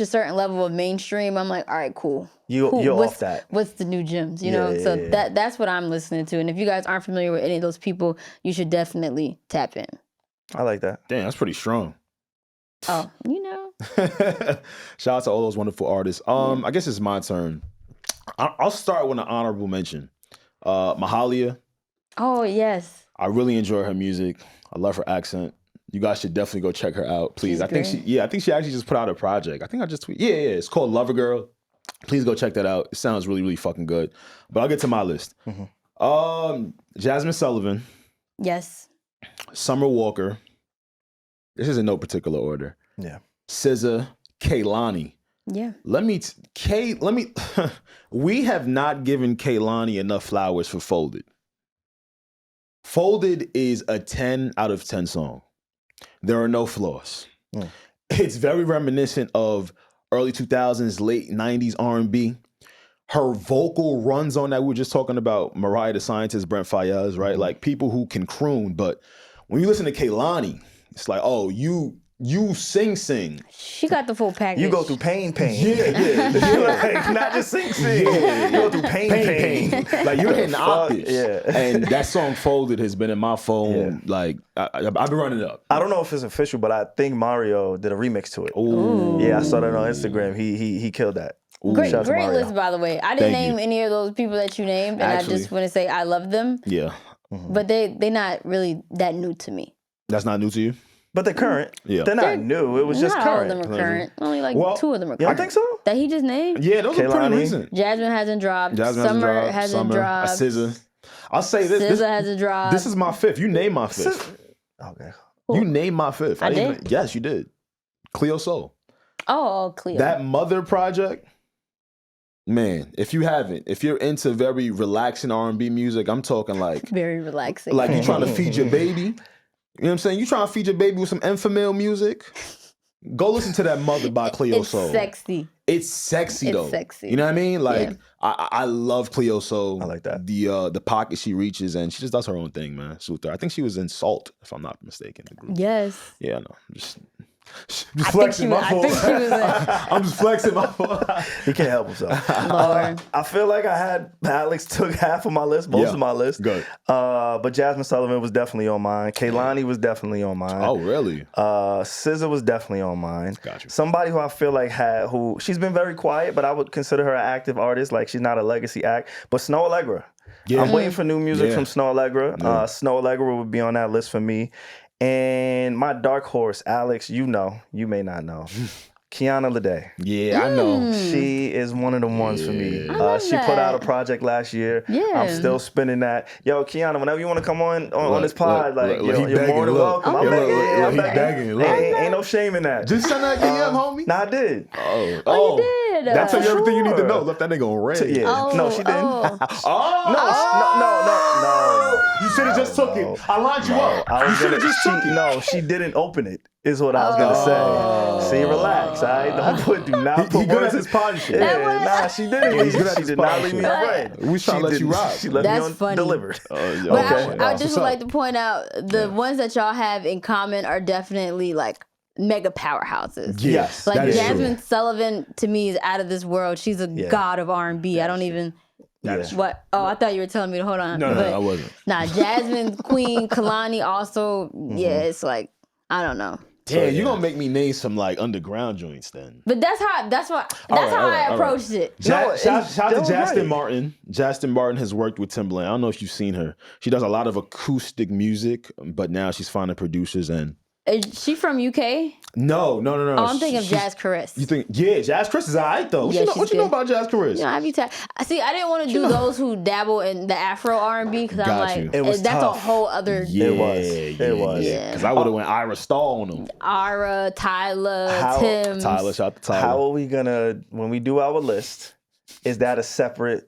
a certain level of mainstream, I'm like, all right, cool. You're off that. What's the new gems, you know? So that's what I'm listening to. And if you guys aren't familiar with any of those people, you should definitely tap in. I like that. Damn, that's pretty strong. Oh, you know. Shout out to all those wonderful artists. I guess it's my turn. I'll start with an honorable mention. Mahalia. Oh, yes. I really enjoy her music. I love her accent. You guys should definitely go check her out, please. I think she actually just put out a project. I think I just tweeted. Yeah, it's called Lover Girl. Please go check that out. It sounds really, really fucking good. But I'll get to my list. Jasmine Sullivan. Yes. Summer Walker. This is in no particular order. Yeah. SZA, Kehlani. Yeah. We have not given Kehlani enough flowers for Folded. Folded is a 10 out of 10 song. There are no flaws. It's very reminiscent of early 2000s, late 90s R&B. Her vocal runs on that. We were just talking about Mariah the Scientist, Brent Faiyaz, right? Like people who can croon. But when you listen to Kehlani, it's like, oh, you sing. She got the full package. You go through pain. Yeah. Like, not just sing. Yeah. You go through pain. Like you're hitting octaves. Yeah. And that song Folded has been in my phone. Yeah. Like I've been running it up. I don't know if it's official, but I think Mario did a remix to it. Ooh. Yeah, I saw that on Instagram. He killed that. Great Shout out to Mario. list, by the way. I didn't Thank name any of those people that you named, and Actually, I just want to say I love them. Yeah. But they not really that new to me. That's not new to you? But they're current. Yeah. They're not new. It was just Not all current. of them are current. Only like 2 of them are current. You don't think so? That he just named? Yeah, those are pretty Kehlani. recent. Jasmine hasn't dropped. Summer hasn't dropped. SZA. I'll say this. SZA hasn't dropped. This is my 5th. You name my 5th. Okay. You named my fifth. I didn't did? Yes, you did. Cleo Soul. Oh, Cleo. That Mother project, man, if you're into very relaxing R&B music, I'm talking like very relaxing. like you trying to feed your baby. You know what I'm saying? You trying to feed your baby with some Enfamil music. Go listen to that Mother by Cleo Soul. It's sexy. It's sexy though. It's sexy. You know what I mean? Like Yeah. I love Cleo Soul. I like that. The pocket she reaches and she just does her own thing, man. Salute her. I think she was in Salt, if I'm not mistaken. The group. Yes. Yeah, no. Just I flexing my think she was I'm just flexing my fault. He can't help himself. Lord. I feel like Alex took half of my list, most of my list. Good. But Jasmine Sullivan was definitely on mine. Kaylani was definitely on mine. Oh, really? SZA was definitely on mine. Got you. Somebody who I feel like she's been very quiet, but I would consider her an active artist. Like she's not a legacy act. But Snow Allegra. Yeah. I'm waiting for new music Yeah. from Snow Allegra. Yeah. Snow Allegra would be on that list for me. And my dark horse, Alex, you may not know. Kiana Lede. Yeah, I know. She is one of the ones for me. love She put out a that. project last year. Yeah. I'm still spinning that. Yo, Kiana, whenever you want to come on this pod, look, you're more than welcome. I'm begging. Look, I'm he begging. begging. Look. Ain't no shame in that. Just send that DM, homie. Nah, I did. Oh, you did. That tell you everything you need to Sure. know. Left that nigga on red. Yeah. Oh, No, she didn't. oh. No. You should have just took it. I lined you up. You should have just took it. No, she didn't open it. Is what I was gonna say. See, relax. All right, do not put He good words at his pod shit. Yeah, nah, she didn't. He's good at She his did not pod leave me shit. on red. We trying to let you rock. She left That's me on funny. delivered. But Okay. I just What's would up? like to point out the ones that y'all have in common are definitely like mega powerhouses. Yes, Like that is Jasmine true. Sullivan to me is out of this world. She's a god of R&B. I don't even. What? Oh, I thought you were telling me to hold on. No, I wasn't. Nah, Jasmine, Queen, Kalani also. Yeah, it's like I don't know. Damn, you gonna make me name some like underground joints then. But that's how I approached it. No, Shout that out to was Justin right. Martin. Justin Martin has worked with Timbaland. I don't know if you've seen her. She does a lot of acoustic music, but now she's finding producers and. Is she from UK? No. Oh, I'm thinking of Jazz Chris. You think? Yeah, Jazz Chris is alright though. Yeah, What she's you know good. about Jazz Chris? You know, See, I didn't want to do those who dabble in the Afro R&B because I'm Got like, you. It was that's tough. a whole other It was. Yeah. Because I would have went Ira Starr on them. Ara, Tyla, How- Tim. Tyler, shout out to Tyler. How are we gonna when we do our list? Is that a separate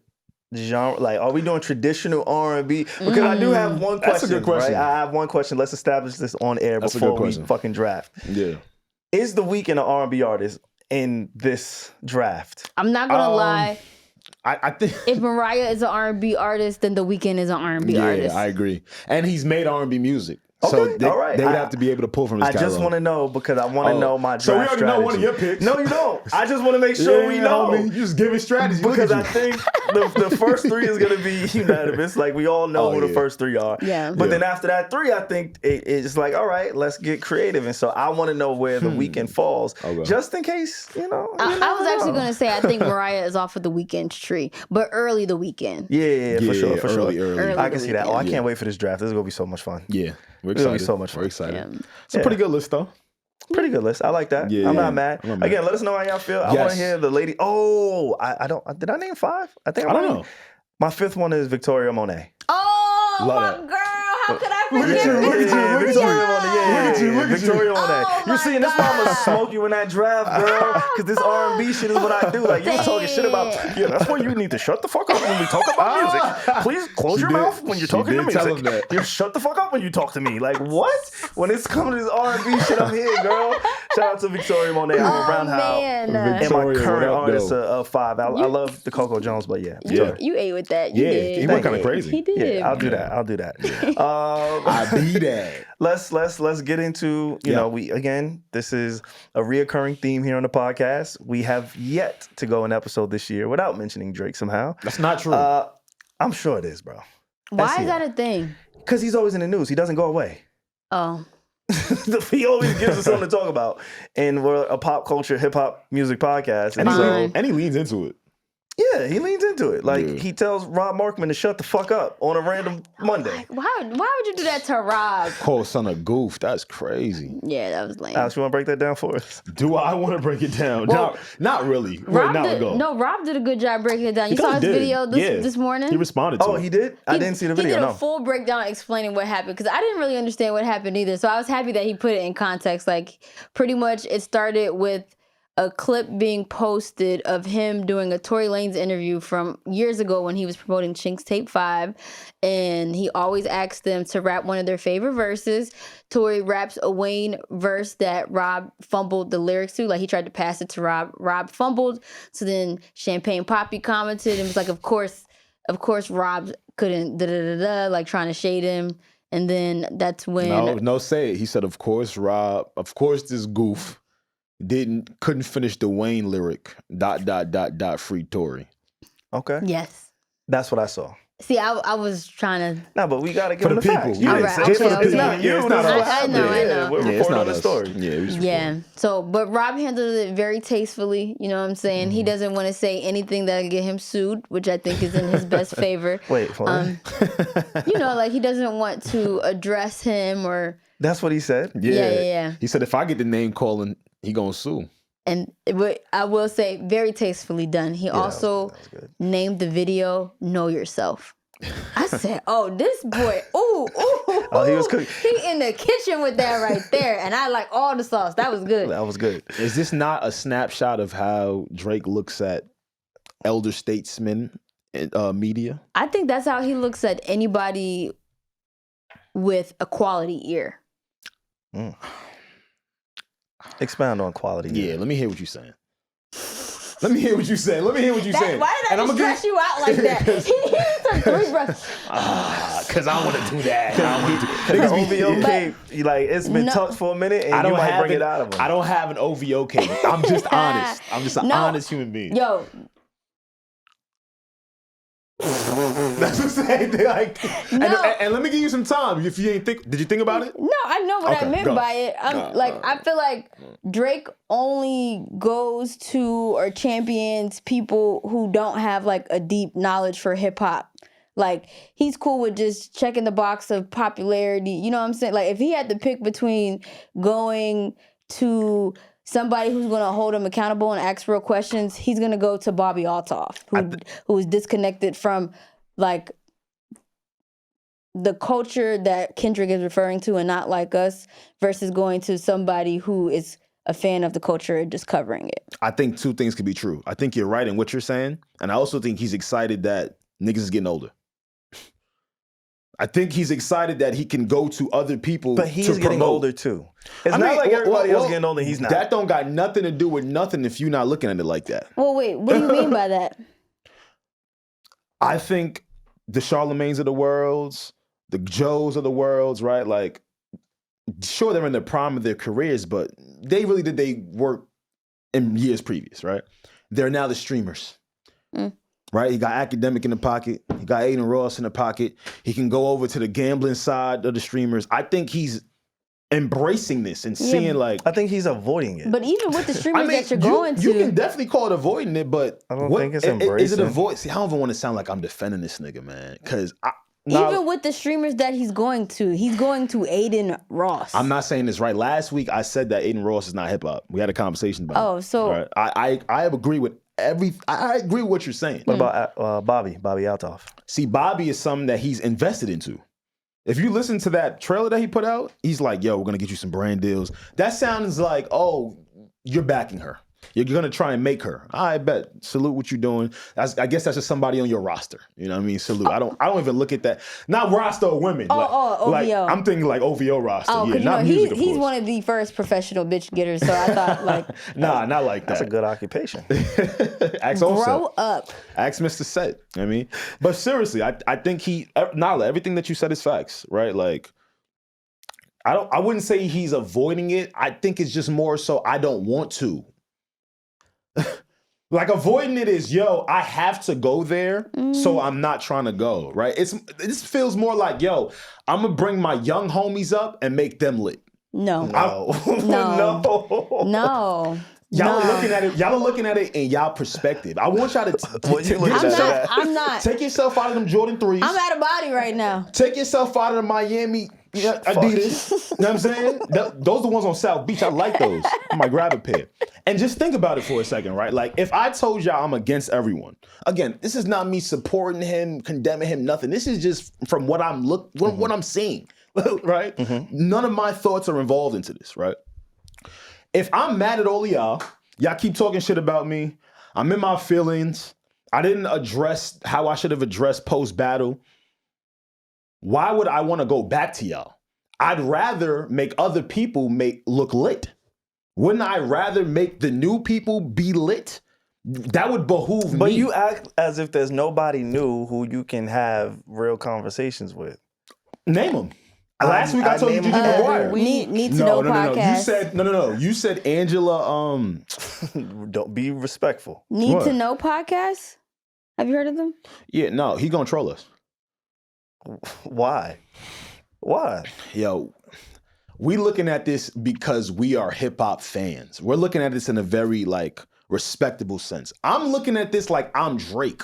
genre? Like, are we doing traditional R&B? Because I do have one question. That's a good question. Right? I have one question. Let's establish this on air That's a before good we question. fucking draft. Yeah. Is The Weeknd an R&B artist in this draft? I'm not gonna lie. I think. If Mariah is an R&B artist, then The Weeknd is an R&B artist. I agree. And he's made R&B music. Okay, So they, all right. they would have to be able to pull from his I just catalog. want to know because I want to know my draft So we already strategy. know one of your picks. No, you don't. I just want to make sure we know. Homie. You just giving strategy. Look Because at I you. think the first three is going to be unanimous. Like, we all know who the first three are. Yeah. But then after that three, I think it's like, all right, let's get creative. And so I want to know where The Weeknd falls, just in case, you know. I was actually gonna say I think Mariah is off of The Weeknd's tree, but early The Weeknd. Yeah, for sure, for early, sure. early. I can see that. Oh, I Yeah. can't wait for this draft. This is going to be so much fun. Yeah. We're It's gonna excited. be so much fun. We're excited. Yeah. It's a pretty good list, though. Pretty good list. I like that. Yeah, I'm yeah. not mad. I'm not mad. Again, let us know how y'all feel. I want Yes. to hear the lady. Oh, I don't. Did I name five? I think I don't know. My fifth one is Victoria Monet. Oh, Love my that. girl! How could I Look forget at you, look at you, Victoria? look at you. Victoria Monet. Yeah, Look at you, look at you. Victoria Monet. Oh You my see, this why I'm gonna God. smoke you in that draft, girl. Because this R&B shit is what I do. Like, you was talking shit about. Yeah, that's why you need to shut the fuck up when we talk about music. Please close She your did- mouth when you're she talking to did tell music. him that. You shut the fuck up when you talk to me. Like, what? When it's coming to this R&B shit, I'm here, girl. Shout out to Victoria Monet. I'm Oh around how. man, And my Victoria, current what up, artist though? of five. I love the Coco Jones, but yeah. you ate with that. You Yeah, did. he went kind of crazy. He did. Yeah, I'll do that. I'll do that. I be that. Let's get into, you know, this is a reoccurring theme here on the podcast. We have yet to go an episode this year without mentioning Drake somehow. That's not true. I'm sure it is, bro. Why is that a thing? Because he's always in the news. He doesn't go away. Oh, He always gives us something to talk about. And we're a pop culture, hip hop music podcast. And Fine. so And he leans into it. Yeah, he leans into it. Like, he tells Rob Markman to shut the fuck up on a random Monday. Like, why would you do that to Rob? Call son a goof. That's crazy. Yeah, that was lame. Alex, you want to break that down for us? Do I want to break it down? Well, not really. Rob Right did, Rob did a good job breaking it down. You saw his video this morning? He responded to it. He did? I didn't see the video, He did a full breakdown explaining what happened because I didn't really understand what happened either. So I was happy that he put it in context. Like, pretty much it started with a clip being posted of him doing a Tory Lanez interview from years ago when he was promoting Chink's Tape 5. And he always asked them to rap one of their favorite verses. Tory raps a Wayne verse that Rob fumbled the lyrics to. Like, he tried to pass it to Rob. Rob fumbled. So then Champagne Poppy commented and was like, of course Rob couldn't like trying to shade him. And then that's when... No, say it. He said, of course, Rob, of course this goof couldn't finish the Wayne lyric, ... free Tory. Okay. Yes. That's what I saw. See, I was trying to... No, but we got to give For them the the people. facts. You All didn't right, say okay, it. okay. It's not you. It's not us. I know. We're it's reporting not on the us. story. Yeah. So, but Rob handled it very tastefully. You know what I'm saying? He doesn't want to say anything that'll get him sued, which I think is in his best favor. Wait, for You know, like he doesn't want to address him or... That's what he said? Yeah. He said, if I get the name calling, he gonna sue. And I will say, very tastefully done. He also that was good. named the video "Know Yourself." I said, "Oh, this boy, ooh." Oh, he was cooking. He in the kitchen with that right there, and I like all the sauce. That was good. That was good. Is this not a snapshot of how Drake looks at elder statesmen in media? I think that's how he looks at anybody with a quality ear. Expound on quality. Yeah, let me hear what you're saying. Let me hear what you're saying. Why did I just stress you out like that? He took 3 breaths. Because I want to do that. Because OVO cape, it's been tucked for a minute, and you might bring it out of him. I don't have an OVO cape. I'm just honest. I'm just an honest human being. Yo. That's the same thing. Like, No. and let me give you some time. If you ain't think, did you think about it? No, I know what I meant by it. I feel like Drake only goes to or champions people who don't have like a deep knowledge for hip hop. Like, he's cool with just checking the box of popularity. You know what I'm saying? Like, if he had to pick between going to somebody who's going to hold him accountable and ask real questions, he's going to go to Bobby Altoff, who is disconnected from, like, the culture that Kendrick is referring to and not like us, versus going to somebody who is a fan of the culture and just covering it. I think 2 things could be true. I think you're right in what you're saying, and I also think he's excited that niggas is getting older. I think he's excited that he can go to other people. But he's getting older too. It's not like everybody else getting older. He's not. That don't got nothing to do with nothing if you're not looking at it like that. Well, wait, what do you mean by that? I think the Charlemagnes of the worlds, the Joes of the worlds, right? Like, sure, they're in the prime of their careers, but they really did they work in years previous, right? They're now the streamers. Right? He got Academic in the pocket. He got Aiden Ross in the pocket. He can go over to the gambling side of the streamers. I think he's embracing this and seeing like... I think he's avoiding it. But even with the streamers that you're going to... You can definitely call it avoiding it, but... I don't think it's embracing. Is it avoid? See, I don't even want to sound like I'm defending this nigga, man. Because even with the streamers that he's going to Aiden Ross. I'm not saying this right. Last week, I said that Aiden Ross is not hip-hop. We had a conversation about it. Oh, so... Right? I agree with I agree with what you're saying. What about Bobby Altoff? See, Bobby is something that he's invested into. If you listen to that trailer that he put out, he's like, yo, we're going to get you some brand deals. That sounds like, oh, you're backing her. You're going to try and make her. I bet. Salute what you're doing. I guess that's just somebody on your roster. You know what I mean? Salute. I don't even look at that. Not roster of women. OVO. Like, I'm thinking like OVO roster. Oh, yeah, not you know, music, of he's course. one of the first professional bitch getters, so I thought like... Nah, not like that. That's a good occupation. Ask Grow up. Ask Mr. Set. I mean, but seriously, I think Nyla, everything that you said is facts, right? Like, I wouldn't say he's avoiding it. I think it's just more so I don't want to. Like, avoiding it is, yo, I have to go there, so I'm not trying to go, right? This feels more like, yo, I'm gonna bring my young homies up and make them lit. No. No. Y'all are looking at it. Y'all are looking at it in y'all perspective. I want y'all to I'm not. take yourself out of them Jordan 3s. I'm out of body right now. Take yourself out of the Miami Adidas. You know what I'm saying? Those are the ones on South Beach. I like those. I might grab a pair. And just think about it for a second, right? Like, if I told y'all I'm against everyone, again, this is not me supporting him, condemning him, nothing. This is just from what what I'm seeing, right? None of my thoughts are involved into this, right? If I'm mad at all of y'all keep talking shit about me. I'm in my feelings. I didn't address how I should have addressed post-battle. Why would I want to go back to y'all? I'd rather make other people look lit. Wouldn't I rather make the new people be lit? That would behoove me. But you act as if there's nobody new who you can have real conversations with. Name them. Last week I told you Gigi McGuire. Need to know podcast. You said You said Angela. Don't be respectful. Need to know podcast. Have you heard of them? Yeah, no, he gonna troll us. Why? Yo, we looking at this because we are hip hop fans. We're looking at this in a very respectable sense. I'm looking at this like I'm Drake.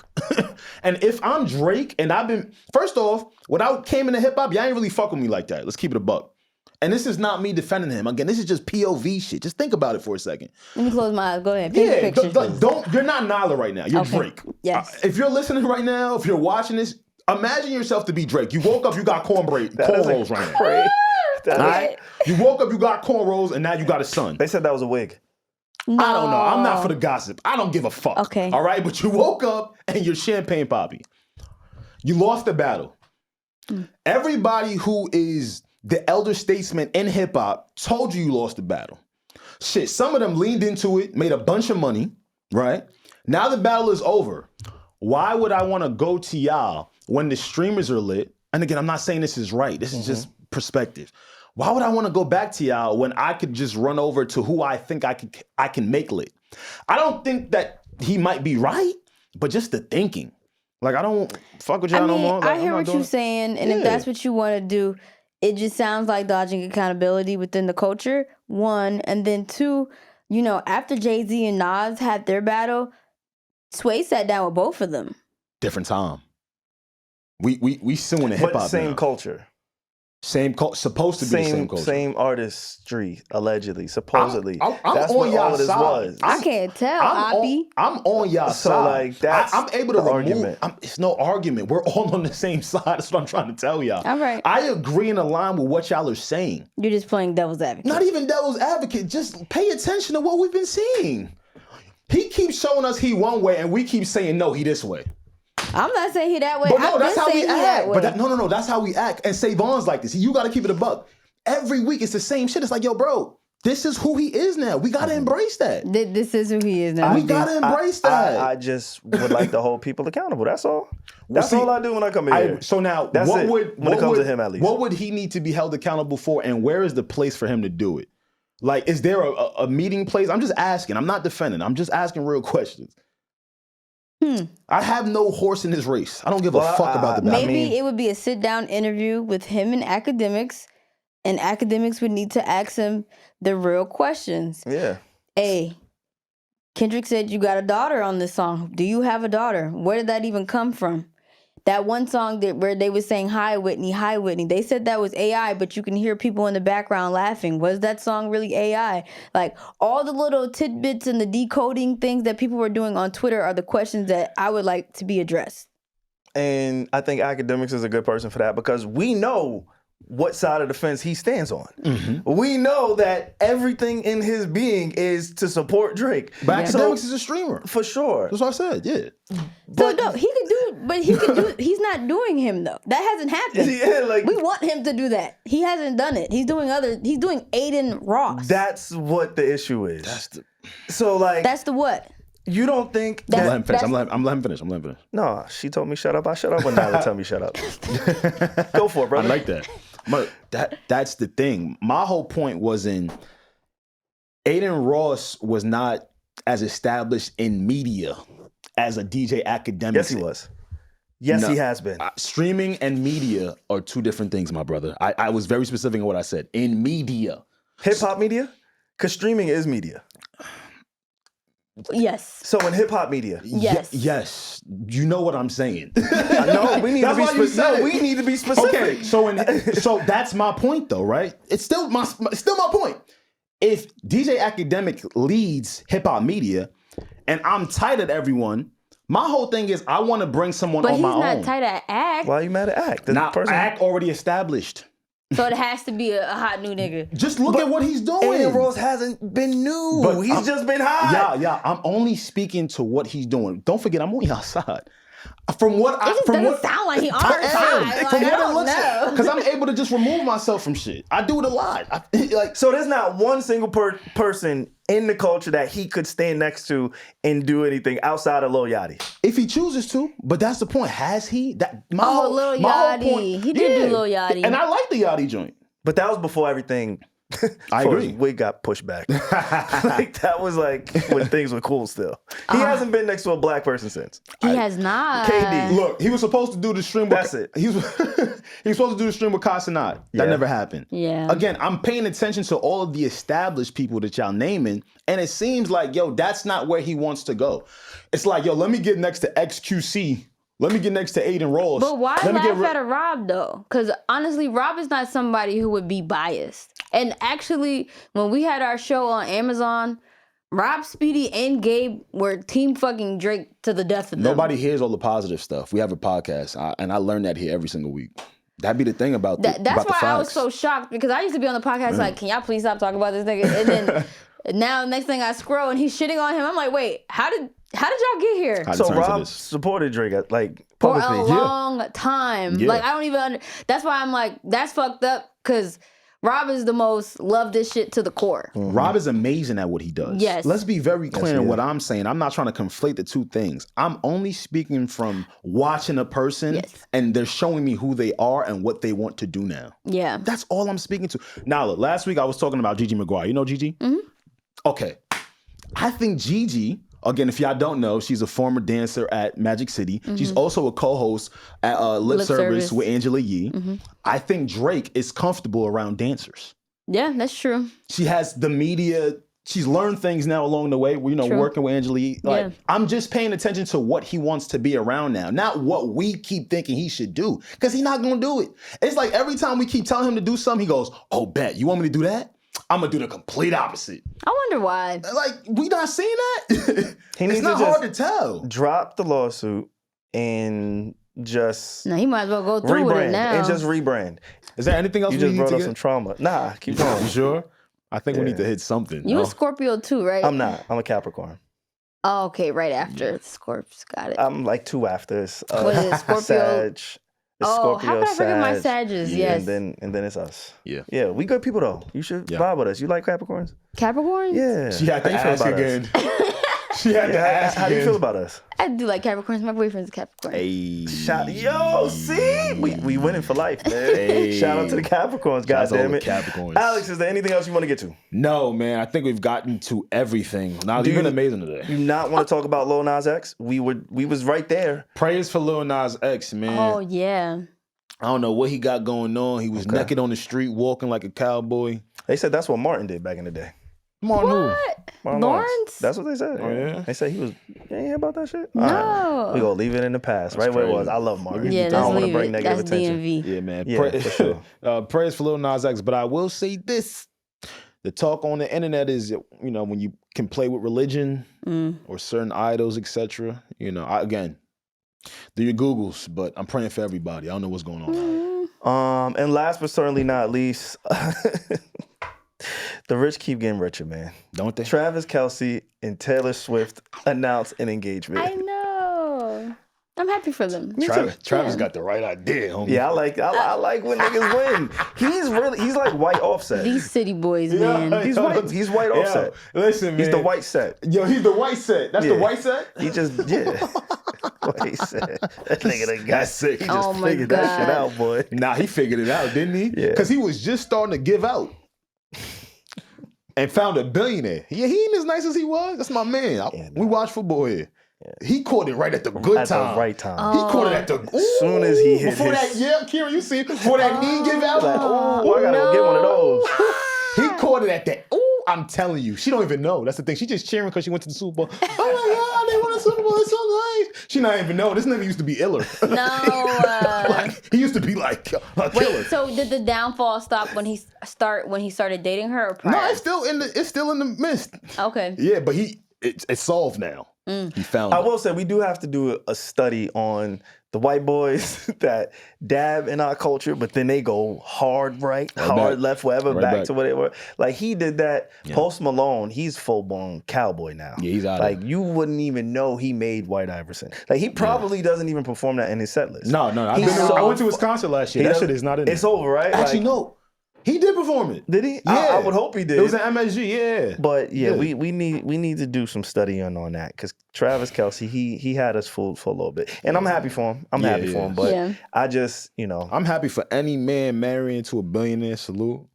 And if I'm Drake and first off, when I came into hip hop, y'all ain't really fuck with me like that. Let's keep it a buck. And this is not me defending him. Again, this is just POV shit. Just think about it for a second. Let me close my eyes. Go ahead. Paint the picture. You're not Nyla right now. You're Drake. Yes. If you're listening right now, if you're watching this, imagine yourself to be Drake. You woke up, you got cornrows right now. Right? You woke up, you got cornrows, and now you got a son. They said that was a wig. No. I don't know. I'm not for the gossip. I don't give a fuck. Okay. All right? But you woke up and you're champagne poppy. You lost the battle. Everybody who is the elder statesman in hip hop told you lost the battle. Shit, some of them leaned into it, made a bunch of money, right? Now the battle is over. Why would I want to go to y'all when the streamers are lit? And again, I'm not saying this is right. This is just perspective. Why would I want to go back to y'all when I could just run over to who I think I can make lit? I don't think that he might be right, but just the thinking. Like, I don't fuck with y'all no more. I hear what you're saying, and if that's what you want to do, it just sounds like dodging accountability within the culture, one. And then two, after Jay-Z and Nas had their battle, Sway sat down with both of them. Different time. We suing the hip hop. Same culture. Supposed to be the same culture. Same artistry, allegedly, supposedly. I'm that's on what y'all all this side. was. I can't tell, Oppie. I'm on y'all side. I'm able to remove. Argument. It's no argument. We're all on the same side. That's what I'm trying to tell y'all. All right. I agree and align with what y'all are saying. You're just playing devil's advocate. Not even devil's advocate. Just pay attention to what we've been seeing. He keeps showing us he one way, and we keep saying no, he this way. I'm not saying he that way. But no, that's how we act. But no, that's how we act. And SaVon's like this. You got to keep it a buck. Every week it's the same shit. It's like, yo, bro, this is who he is now. We got to embrace that. This is who he is now. We got to embrace that. I just would like to hold people accountable. That's all. That's all I do when I come in here. So now, when it comes to him, at least. What would he need to be held accountable for, and where is the place for him to do it? Like, is there a meeting place? I'm just asking. I'm not defending. I'm just asking real questions. I have no horse in this race. I don't give a fuck about the battle. Maybe it would be a sit-down interview with him and academics would need to ask him the real questions. Yeah. Hey, Kendrick said you got a daughter on this song. Do you have a daughter? Where did that even come from? That one song where they were saying, hi, Whitney, hi, Whitney. They said that was AI, but you can hear people in the background laughing. Was that song really AI? Like, all the little tidbits and the decoding things that people were doing on Twitter are the questions that I would like to be addressed. And I think academics is a good person for that because we know what side of the fence he stands on. We know that everything in his being is to support Drake. But academics is a streamer. For sure. That's what I said, yeah. So no, he's not doing him though. That hasn't happened. Yeah, we want him to do that. He hasn't done it. He's doing Aiden Ross. That's what the issue is. That's the what? You don't think I'm letting him finish. I'm letting him finish. No, she told me shut up. I shut up when Nyla tell me shut up. Go for it, brother. I like that. But that's the thing. My whole point was Aiden Ross was not as established in media as a DJ academic. Yes, he was. Yes, he has been. Streaming and media are two different things, my brother. I was very specific in what I said. In media. Hip-hop media? Because streaming is media. Yes. So in hip hop media. Yes. Yes. You know what I'm saying. No, we need to be specific. We need to be specific. Okay, so that's my point though, right? It's still my point. If DJ Academic leads hip hop media and I'm tight at everyone, my whole thing is I want to bring someone on my own. But he's not tight at Act. Why are you mad at Act? Act already established. So it has to be a hot new nigga. Just look at what he's doing. Aiden Ross hasn't been new. But he's just been hot. Yeah. I'm only speaking to what he's doing. Don't forget, I'm only outside. It just doesn't sound like he outside. From I what it don't looks know. because I'm able to just remove myself from shit. I do it a lot. So there's not one single person in the culture that he could stand next to and do anything outside of Lil Yachty. If he chooses to, but that's the point. Has he? Lil Yachty. He did do Lil Yachty. And I like the Yachty joint. But that was before everything. I agree. His wig got pushed back. Like that was like when things were cool still. He hasn't been next to a black person since. He has not. KD. Look, he was supposed to do the stream. That's it. He was supposed to do the stream with Casanat. That never happened. Yeah. Again, I'm paying attention to all of the established people that y'all naming, and it seems like, yo, that's not where he wants to go. It's like, yo, let me get next to XQC. Let me get next to Aiden Ross. But why laugh at a Rob though? Because honestly, Rob is not somebody who would be biased. And actually, when we had our show on Amazon, Rob, Speedy, and Gabe were team fucking Drake to the death of them. Nobody hears all the positive stuff. We have a podcast, and I learn that here every single week. That'd be the thing about that's about why the I was so shocked because I used to be on the podcast like, can y'all please stop talking about this nigga? And then now next thing I scroll and he's shitting on him. I'm like, wait, how did y'all get here? So Rob supported Drake like for publicly. a long time. Yeah. Like I don't even that's why I'm like, that's fucked up because Rob is the most love this shit to the core. Mm-hmm. Rob is amazing at what he does. Yes. Let's be very clear in what I'm saying. I'm not trying to conflate the two things. I'm only speaking from watching a person and they're showing me who they are and what they want to do now. Yeah. That's all I'm speaking to. Now, look, last week I was talking about Gigi McGuire. You know Gigi? Mm-hmm. Okay. I think Gigi, again, if y'all don't know, she's a former dancer at Magic City. Mm-hmm. She's also a co-host at Lip Service with Angela Yee. Mm-hmm. I think Drake is comfortable around dancers. Yeah, that's true. She has the media. She's learned things now along the way, working with Angela Yee. Like, I'm just paying attention to what he wants to be around now, not what we keep thinking he should do, because he's not going to do it. It's like every time we keep telling him to do something, he goes, oh, bet, you want me to do that? I'm going to do the complete opposite. I wonder why. Like, we not seeing that? It's not hard to tell. Drop the lawsuit and just he might as well go through with it now. And just rebrand. Is there anything else you we just need brought to up get? some trauma? Nah, keep going. You sure? I think we need to hit something. You a Scorpio too, right? I'm not. I'm a Capricorn. Oh, okay, right after Scorpio. Got it. I'm like two afters. What is it, Scorpio? Sag. How could I forget my Sages? Yes. And then it's us. Yeah. Yeah, we good people though. You should vibe with us. You like Capricorns? Capricorns? Yeah. She had to ask again. She had to ask How do you feel about us? I do like Capricorns. My boyfriend's a Capricorn. Hey. Yo, see? We winning for life, man. Hey. Shout out to the Capricorns, goddammit. Capricorns. Alex, is there anything else you want to get to? No, man. I think we've gotten to everything. Now, you've been amazing today. You not want to talk about Lil Nas X? We was right there. Praise for Lil Nas X, man. Oh, yeah. I don't know what he got going on. He was naked on the street, walking like a cowboy. They said that's what Martin did back in the day. What? Martin Lawrence? That's what they said. Oh, yeah? They said he was. You ain't hear about that shit? No. All right. We gonna leave it in the past, right where it was. I love Martin. Yeah, I let's don't want to leave bring it. negative That's attention. DMV. Yeah, man. Yeah, for sure. Praise for Lil Nas X. But I will say this. The talk on the internet is, when you can play with religion or certain idols, etc. Again, do your Googles, but I'm praying for everybody. I don't know what's going on. And last but certainly not least, the rich keep getting richer, man. Don't they? Travis Kelce and Taylor Swift announced an engagement. I know. I'm happy for them. Travis got the right idea, homie. Yeah, I like when niggas win. He's like white Offset. These city boys, man. He's white Offset. Listen, man. He's the white set. Yo, he's the white set. That's the white set? He just white set. That nigga done got That's sick. He just figured that shit out, boy. Nah, he figured it out, didn't he? Yeah. Because he was just starting to give out. And found a billionaire. Yeah, he ain't as nice as he was. That's my man. We watch football here. Yeah. He caught it right at the good time. At the right time. He caught it at the... As soon as he hit before his... Kieran, you see? Before that knee give out. Like, I gotta go get one of those. He caught it at the... I'm telling you, she don't even know. That's the thing. She just cheering because she went to the Super Bowl. Oh my God, they won the Super Bowl. It's so nice. She not even know. This nigga used to be iller. No. Like, he used to be like a killer. Wait, so did the downfall stop when he started dating her or prior? No, it's still in the midst. Okay. Yeah, but it's solved now. He found I it. will say we do have to do a study on the white boys that dab in our culture, but then they go hard right, hard back. left, whatever, Right back back. to where they were. Like he did that. Post Malone, he's full blown cowboy now. Yeah, he's out Like there. you wouldn't even know he made White Iverson. Like he probably doesn't even perform that in his set list. No. I went to his concert last year. That shit is not in there. It's over, right? Actually, Like, no. He did perform it. Did he? Yeah. I would hope he did. It was an MSG, yeah. But yeah, we need to do some studying on that because Travis Kelce he had us fooled for a little bit, and I'm happy for him. I'm happy for him, but I just I'm happy for any man marrying to a billionaire. Salute.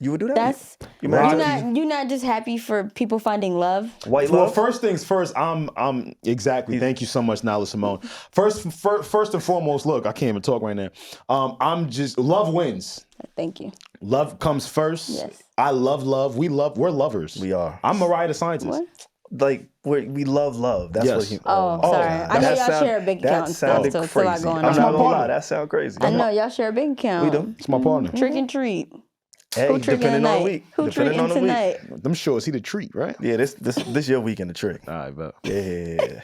You would do that? You're not just happy for people finding love. White Well, love. first things first. I'm exactly. Thank you so much, Nyla Symone. First and foremost, look, I can't even talk right now. I'm just love wins. Thank you. Love comes first. Yes. I love love. We're lovers. We are. I'm Mariah the scientist. What? Like we love love. That's Yes. what he. Oh, sorry. I know y'all share a bank account and stuff, That so sounded it's a lot crazy. going I'm on. not gonna partner. lie. That sounds crazy. I know y'all share a bank account. We do. It's my partner. Trick and treat. Hey, Who tricking depending on tonight? the week. Who Depending on tricking the week. tonight? Them shorts, he the treat, right? Yeah, this your weekend to trick. All right, bet. Yeah.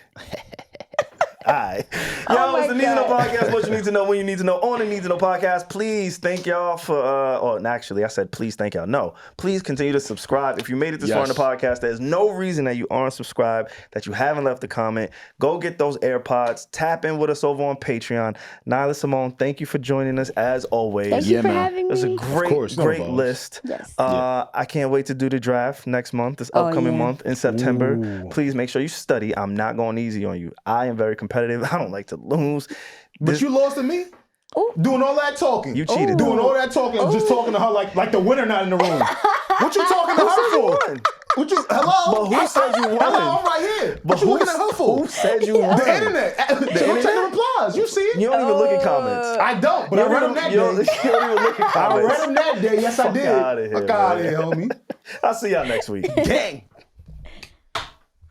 All right. Oh Yo, my it's the Need to Know God. podcast. What you need to know when you need to know on the Need to Know podcast. Please thank y'all for, actually, I said please thank y'all. No, please continue to subscribe. If you made it this far in the podcast, there's no reason that you aren't subscribed, that you haven't left a comment. Go get those AirPods. Tap in with us over on Patreon. Nyla Symone, thank you for joining us as always. Thank you for having me. There's a great list. Yes. I can't wait to do the draft next month, this upcoming month in September. Ooh. Please make sure you study. I'm not going easy on you. I am very competitive. I don't like to lose. But you lost to me? Ooh. Doing all that talking. You cheated. Doing all that talking and just talking to her like the winner not in the room. What you talking to her for? What you, hello? But who said you won? Hello, I'm right here. What you looking at her for? Who said you won? The internet. Don't check the replies. You see it? You don't even look at comments. I don't, but I read them that day. You don't even look at I comments. read them that day. Yes, I did. outta here, Fuck out of man. here, homie. I'll see y'all next week. Dang.